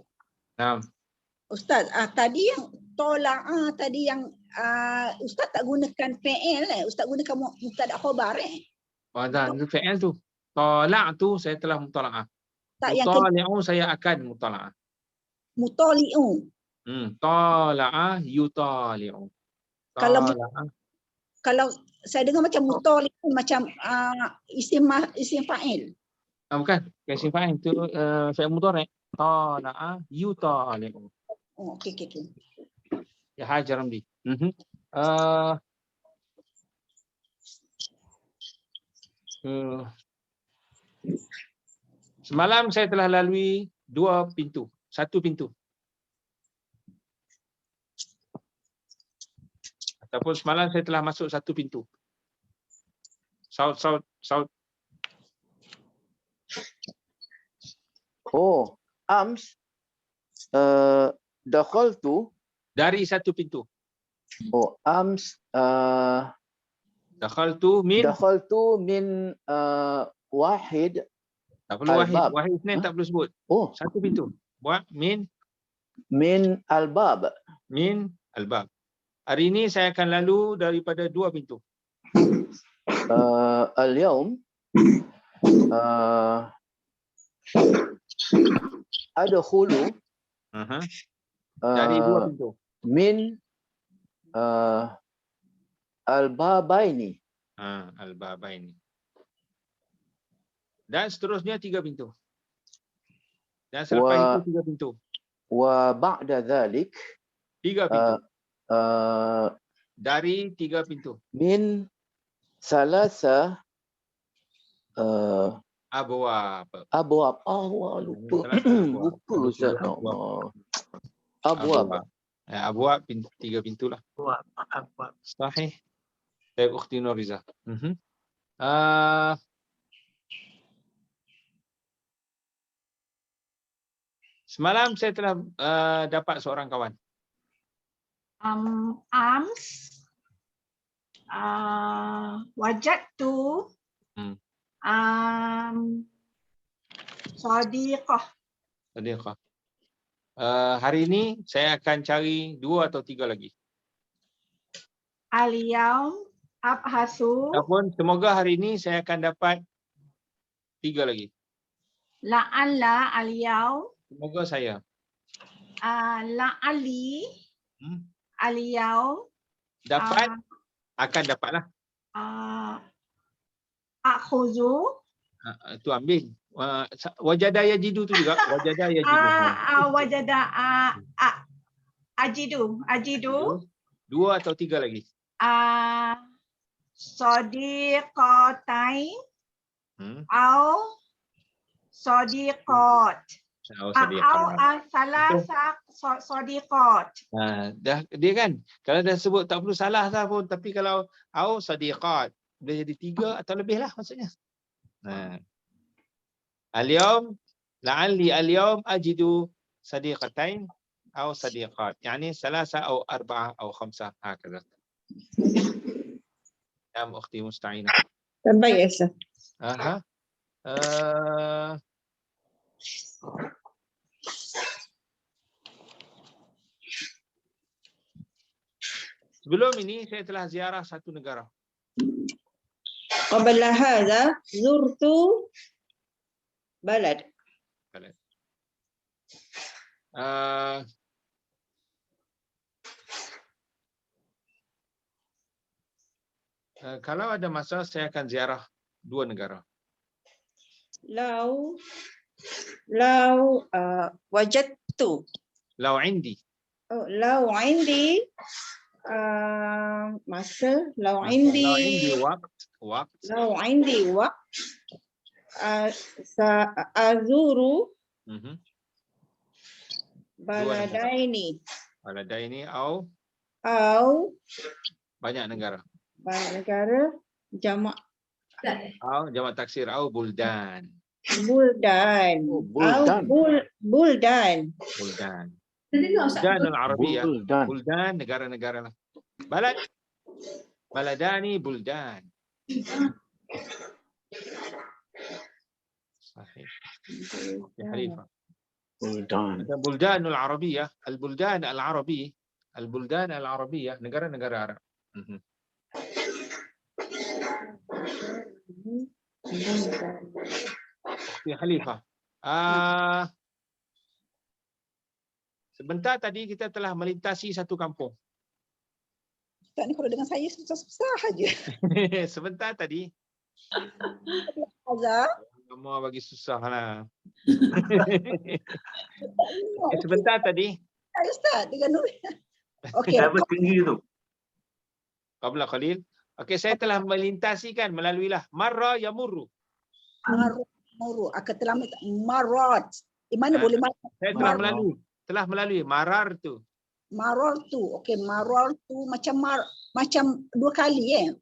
Naam. Ustaz, tadi yang tolak tadi yang Ustaz tak gunakan fi'il Ustaz gunakan mubtada khabar Oh, dah, itu fi'il tu. Tolak tu saya telah mutala'ah. Tak yang Mutali'u saya akan mutala'ah. mutali'u. Tala'ah yutali'u. Kalau Tala'ah. kalau saya dengar macam mutali'u macam isim fa'il. Bukan. Isim fa'il tu fi'il mudhari'. Tala'ah yutali'u. Oh, okey. Ya hajar Ramli. Semalam saya telah lalui 2 pintu. 1 pintu. Ataupun semalam saya telah masuk 1 pintu. Saud. Oh, ams dakhaltu Dari 1 pintu. Oh, ams Dakhaltu min wahid. Tak perlu wahid. Albab. Wahid Isnin tak perlu sebut. Oh. 1 pintu. Buat min albab. Min albab. Hari ini saya akan lalu daripada 2 pintu. Al-yawm adkhulu Dari 2 pintu. min al-babaini. Al-babaini. Dan seterusnya 3 pintu. Dan selepas itu 3 pintu. Wa ba'da dhalik 3 pintu. Dari 3 pintu. Min salasa Abwab. Lupa. Lupa Ustaz. Abwab. Abwab 3 pintu lah. Abwab. Sahih. Baik, Ukhti Nuriza. Semalam saya telah dapat seorang kawan. Ams wajadtu sadiqah. Hari ini saya akan cari 2 atau 3 lagi. Al-yawm abhasu. Ataupun semoga hari ini saya akan dapat 3 lagi. La'alla al-yawm. Semoga saya. La'ali al-yawm. Dapat. Akan dapatlah. Akhuzu. Itu ambil. Wajada yajidu tu juga. Wajada yajidu. Wajada ajidu. 2 atau 3 lagi. Sadiqatain. Au sadiqat. Salasa sadiqat. Dah dia kan. Kalau dah sebut tak perlu salah dah pun, tapi kalau au sadiqat boleh jadi 3 atau lebih lah maksudnya. Al-yawm la'alli al-yawm ajidu sadiqatain au sadiqat. Yani salasa au arba'ah au khamsah hakaza. Ya ukhti musta'inah. Terbaik Ustaz. Sebelum ini saya telah ziarah 1 negara. Qabla hadha zurtu balad. Kalau ada masa saya akan ziarah 2 negara. Lau wajadtu. Lau indi. Lau indi masa. Lau indi waqt. Lau indi waqt azuru baladaini. Baladaini au banyak negara. Banyak negara. Jamak jamak taksir au buldan. Buldan. Buldan Buldan al-Arabiyah. Buldan negara-negara lah. Balad Baladani buldan. Sahih. Ya Khalifah. Buldan. Ada buldanul Arabiyah, al-buldan al-Arabi, al-buldan al-Arabiyah, negara-negara Arab. Ya Khalifah. Sebentar tadi kita telah melintasi satu kampung. Ustaz ni kalau dengan saya susah-susah aja. Sebentar tadi. Azhar. Kamu bagi susah lah. Sebentar tadi. Ustaz dengan Nur. Okey. Level tinggi tu. Qabla Khalil. Okey, saya telah melintasikan melaluilah marra yamurru. Marru. Akan telah marrat. Di mana boleh marrat? Saya telah melalui marar tu. Maror tu. Okey, maror tu macam dua kali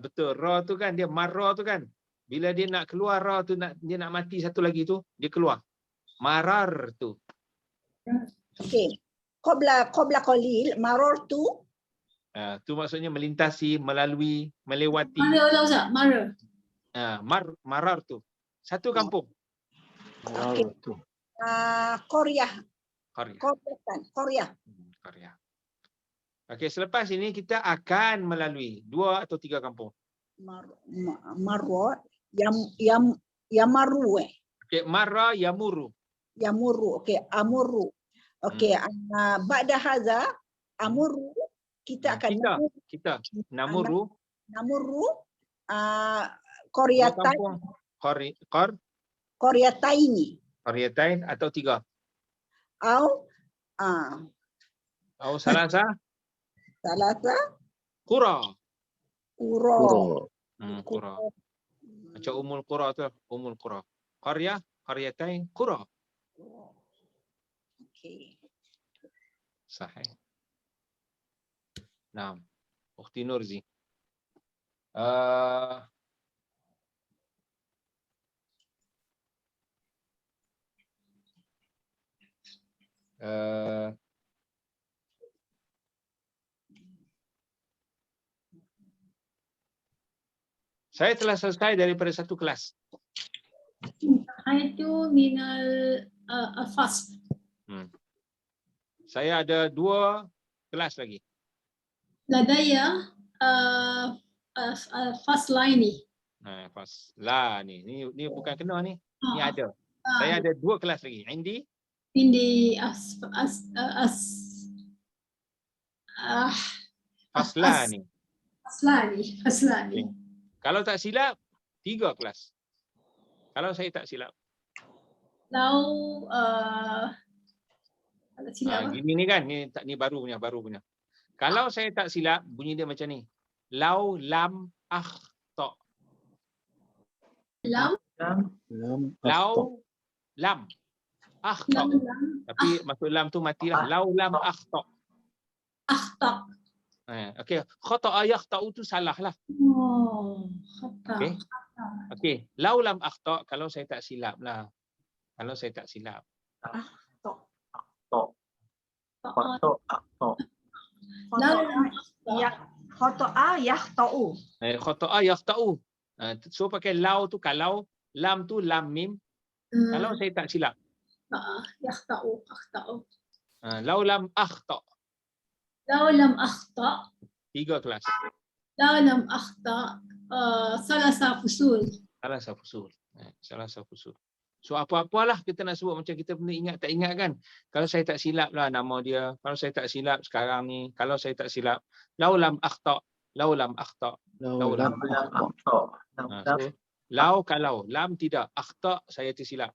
Betul. Ra tu kan dia marra tu kan. Bila dia nak keluar ra tu dia nak mati satu lagi tu, dia keluar. Marar tu. Okey. Qabla qalil maror tu. Tu maksudnya melintasi, melalui, melewati. Mara lah Ustaz, mara. Marar tu. Satu kampung. Okey. Korea. Korea. Okey, selepas ini kita akan melalui 2 atau 3 kampung. Marwa yamaru Okey, marra yamuru. Yamuru. Okey, amuru. Okey, ba'da hadza amuru kita akan kita namuru Koreatain. Koreatain atau 3. Au salasa qura. Macam umul qura tu, umul qura. Qaryatain qura. Okey. Sahih. Naam. Ukhti Nurzi. Saya telah selesai daripada satu kelas. Itu minal al-fasl. Saya ada 2 kelas lagi. Ladaya al-faslaini. Fasla ni. Ni bukan kena ni. Ni ada. Saya ada 2 kelas lagi. Indi Faslani. Faslani. Kalau tak silap 3 kelas. Kalau saya tak silap. Lau gini ni kan, ni baru punya. Kalau saya tak silap, bunyi dia macam ni. Lau lam akhta. Lau lam akhta. Tapi maksud lam tu matilah. Lau lam akhta. Akhta. Okey, khata'a yakhta'u tu salah lah. Okey, lau lam akhta kalau saya tak silap lah. Kalau saya tak silap. Khata'a yakhta'u. Khata'a yakhta'u. So pakai lau tu, kalau lam tu lam mim. Kalau saya tak silap. Yakhta'u, akhta'u. Lau lam akhta. Lau lam akhta. 3 kelas. Lau lam akhta. Salasa fusul. So apa-apalah kita nak sebut, macam kita pernah ingat tak ingat kan. Kalau saya tak silap lah nama dia. Kalau saya tak silap sekarang ni. Kalau saya tak silap. Lau lam akhta. Lau lam akhta. Lau lam akhta. Lau kalau. Lam tidak. Akhta saya tersilap.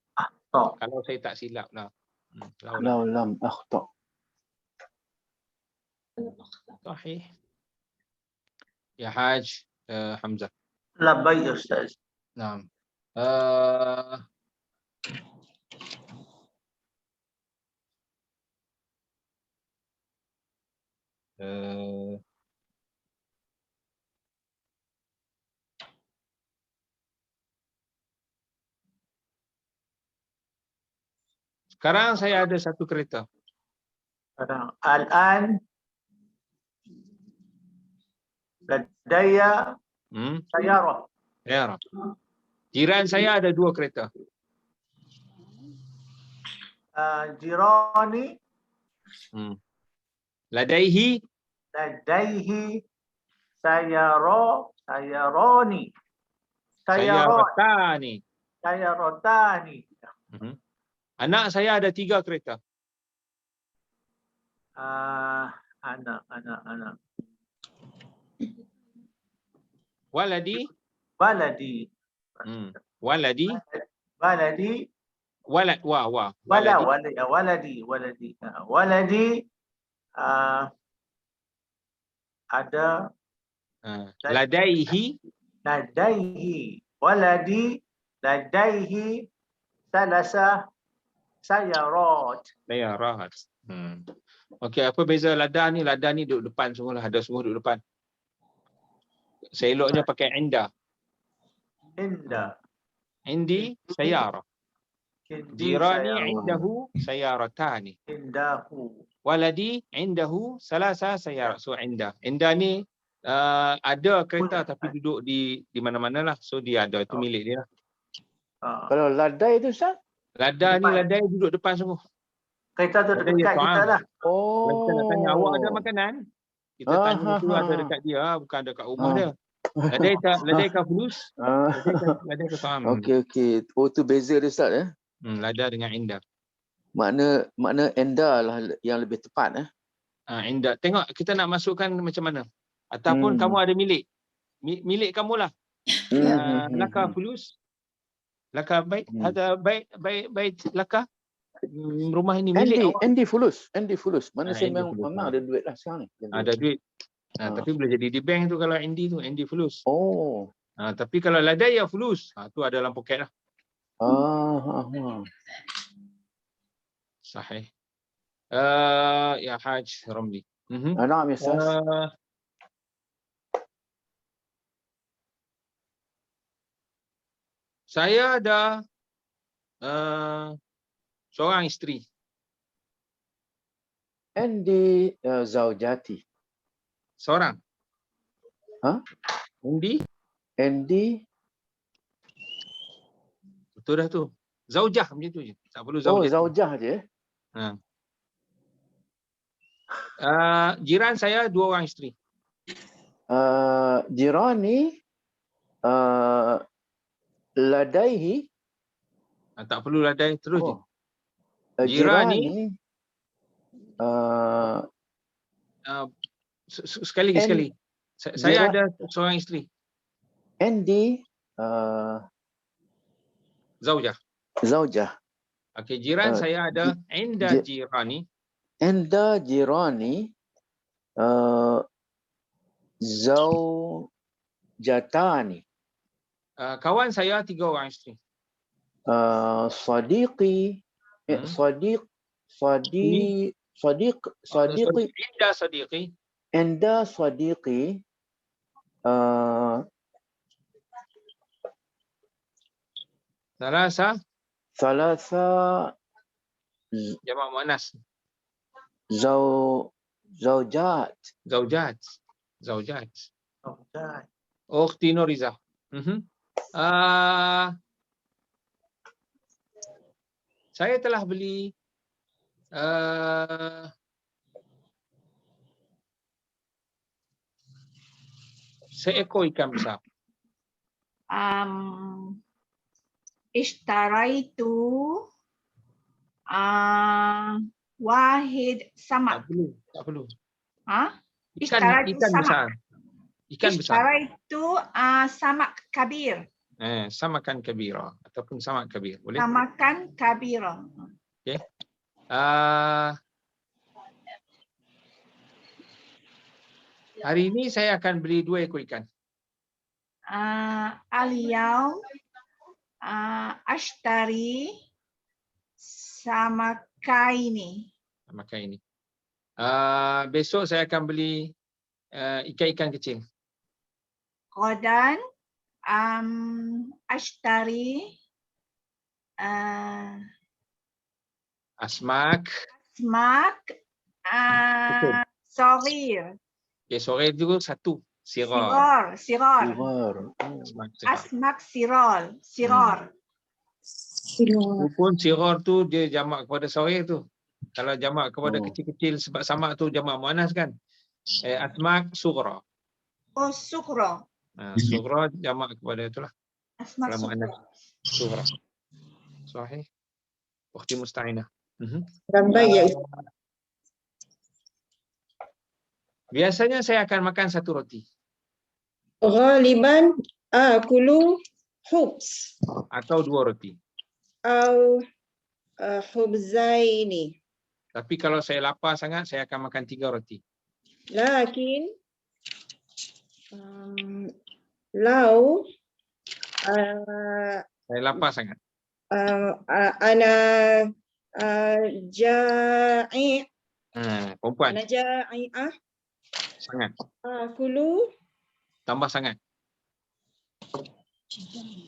Kalau saya tak silap lah. Lau lam akhta. Sahih. Ya Haj Hamzah. Labbaik Ustaz. Naam. Sekarang saya ada satu kereta. Sekarang al-an Ladaya sayarah. Ya. Jiran saya ada 2 kereta. Jirani Ladaihi ladaihi sayarani. sayaratani. Sayaratani. Anak saya ada 3 kereta. Anak. Waladi. Waladi. Waladi. Waladi. Waladi. Waladi. Ada. Ladaihi. Waladi. Ladaihi. Salasa sayarat. Sayarat. Okey, apa beza lada ni? Lada ni duduk depan semua lah. Ada semua duduk depan. Seloknya pakai inda. Indi sayara. Jirani indahu sayaratani. Waladi indahu salasa sayarat. So inda. Inda ni ada kereta tapi duduk di mana-mana lah. So dia ada, itu milik dia. Kalau ladai tu Ustaz? Ladai duduk depan semua. Kereta tu dekat kita lah. Kita nak tanya awak ada makanan, kita tanya tu ada dekat dia, bukan dekat rumah dia. Ladai ka fulus. Ladai ka faham. Okey. Oh tu beza dia Ustaz ya. Lada dengan inda. Makna enda lah yang lebih tepat Inda. Tengok kita nak masukkan macam mana. Ataupun kamu ada milik. Milik kamulah. Laka fulus. Laka bait. Ada bait laka. Rumah ini milik awak. Endi fulus. Mana saya memang ada duit lah sekarang ni. Ada duit. Tapi boleh jadi di bank tu kalau Endi tu, Endi fulus. Tapi kalau ladaya fulus, tu ada dalam poket lah. Sahih. Ya Haj Ramli. Naam ya Ustaz. Saya ada seorang isteri. Endi zaujati. Seorang. Endi. Betul dah tu. Zaujah macam tu je. Tak perlu zaujah. Zaujah je. Jiran saya 2 orang isteri. Jirani ladaihi. Tak perlu ladai terus je. Jirani sekali. Saya ada seorang isteri. Endi Zaujah. Okey, jiran saya ada inda jirani. Inda jirani zaujatani. Kawan saya 3 orang isteri. Sadiqi. Inda sadiqi. Salasa jamak muannas. Zaujat. Ukhti Nuriza. Saya telah beli seekor ikan besar. Ishtaraitu wahid samak. Tak perlu. Ikan besar. Ikan besar. Ishtaraitu samak kabir. Samakan kabira ataupun samak kabir. Boleh? Samakan kabira. Okey. Hari ini saya akan beli 2 ekor ikan. Al-yaum ashtari samakaini. Besok saya akan beli ikan-ikan kecil. Qadan ashtari asmak saghir. Okey, sore itu Sigar. Sigar. Sigar. Asmak sigar. Asmak sirol. Sigar. Walaupun sigar tu dia jamak kepada saghir tu. Kalau jamak kepada Oh. kecil-kecil sebab samak tu jamak muannas kan. Asmak sughra. Oh, sukra. Sughra jamak kepada itulah. Asmak Kalau muannas sukra. sughra. Sahih. Ukhti musta'inah. Ramai ya. Biasanya saya akan makan satu roti. Ghaliban akulu khubz Atau dua roti. atau khubzaini. Tapi kalau saya lapar sangat, saya akan makan 3 roti. Lakin lau Saya lapar sangat. ana ja'i Perempuan. ana ja'i'ah Sangat. akulu Tambah sangat.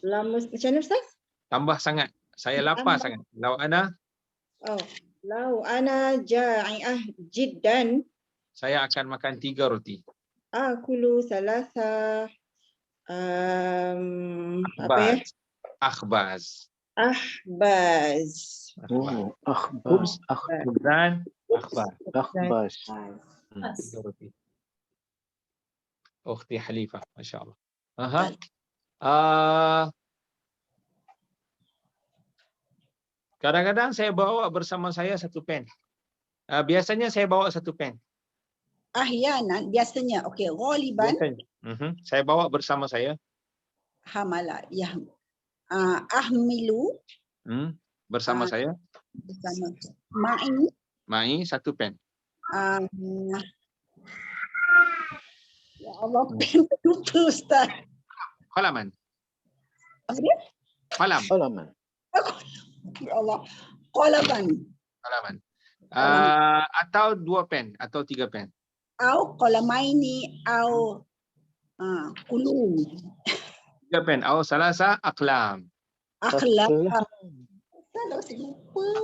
lamus macam mana Ustaz? Tambah sangat. Saya lapar sangat. Lau ana, Lau ana ja'i'ah jiddan saya akan makan 3 roti. akulu salasa apa ya? Akhbaz. Ahbaz. Oh, akhbaz. Khubzan, akhbaz. Akhbaz. 3 roti. Ukhti Halifah, Masya Allah. Aha. Kadang-kadang saya bawa bersama saya satu pen. Biasanya saya bawa satu pen. Ahyanan biasanya. Okey, ghaliban Saya bawa bersama saya. hamala ya. Ahmilu Bersama saya. bersama ma'i Mai satu pen. ya Allah pen lupa Ustaz. Halaman. Apa dia? Halaman. Ya Allah. Qalaban. Halaman. Atau 2 pen atau 3 pen. Au qalamaini au kulum. 3 pen. Atau salasa aqlam. Akhlak.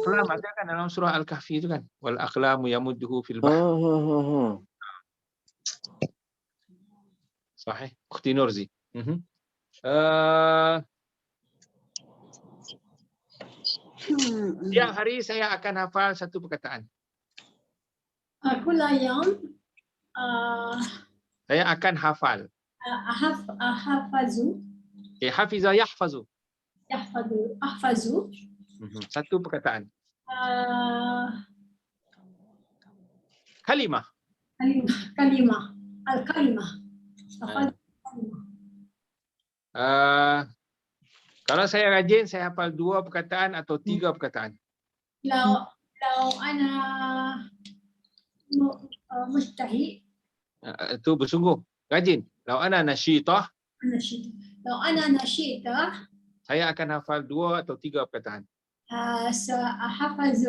Aqlam ada kan dalam surah Al-Kahfi itu kan. Wal aqlamu yamudduhu fil bahr. Sahih. Ukhti Nurzi. Tiap hari saya akan hafal satu perkataan. كل يوم Saya akan hafal. أحفظ Hafiza yahfazu. أحفظ Satu perkataan. Kalimah. كلمة الكلمة Kalau saya rajin, saya hafal 2 perkataan atau 3 perkataan. لو أنا مجتهد Itu bersungguh. Rajin. Lau ana nasyitah, لو أنا نشيطة saya akan hafal 2 atau 3 perkataan. سأحفظ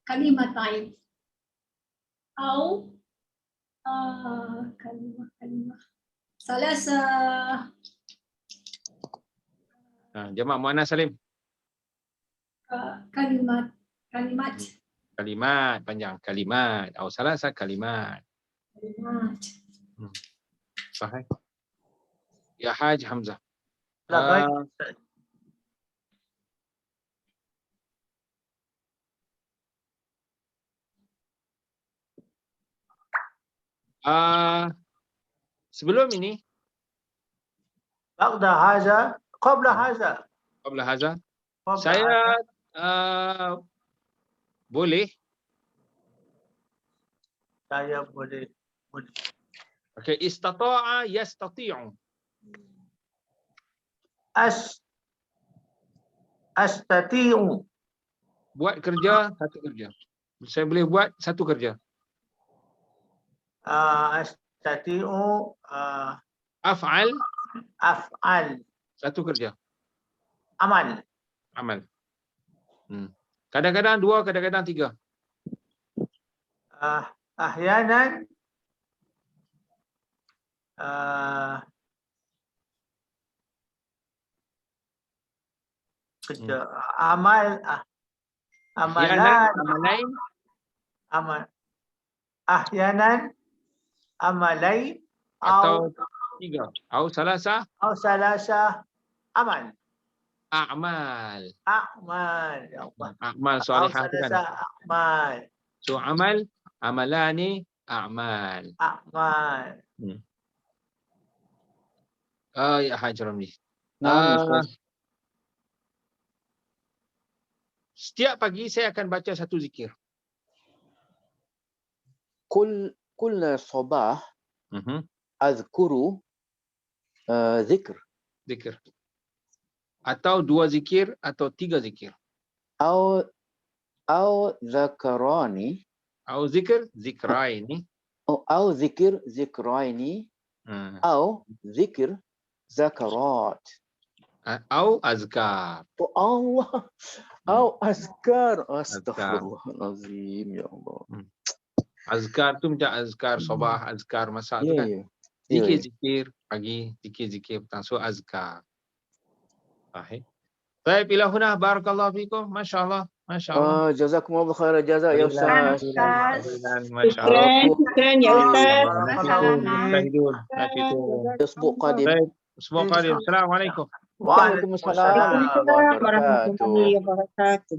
كلمتين أو كلمة ثلاثة Jamak muannas salim. كلمات Kalimat panjang. Kalimat. Atau salasa kalimat. Sahih. Ya Haj Hamzah. Sebelum ini Qabla haza. qabla haza saya boleh okey, istata'a yastati'u. Astati'u. Buat kerja, satu kerja. Saya boleh buat satu kerja. Astati'u. Af'al. Satu kerja. Amal. Kadang-kadang 2, kadang-kadang 3. Ahyanan kerja amalan Amalain. ahyanan Amalai atau 3. Au salasa salasa amal. a'mal. A'mal. Ya Allah. A'mal Au salihah tu salasa kan. amal. So amal, amalani, a'mal. A'mal. Ya Haji Ramli. Naam, Ustaz. Setiap pagi saya akan baca satu zikir. كل صباح أذكر ذكر Zikir. Atau 2 zikir atau 3 zikir. أو ذكراني Au zikir, zikraini. أو ذكر ذكرين أو ذكر ذكرات Au azkar. الله أو أذكار أستغفر الله العظيم يا الله. Azkar tu macam azkar sabah, azkar masak tu kan. Zikir-zikir pagi, zikir-zikir petang. So azkar. Baik. Baik, ila huna barakallahu fikum. Masya-Allah. Masya-Allah. جزاكم الله خير الجزاء يا أستاذ. Masya-Allah. Syukran ya Ustaz. أسبوع قادم. Baik, Asbuk qadim. Assalamualaikum. Waalaikumsalam warahmatullahi wabarakatuh. Warahmatullahi wabarakatuh.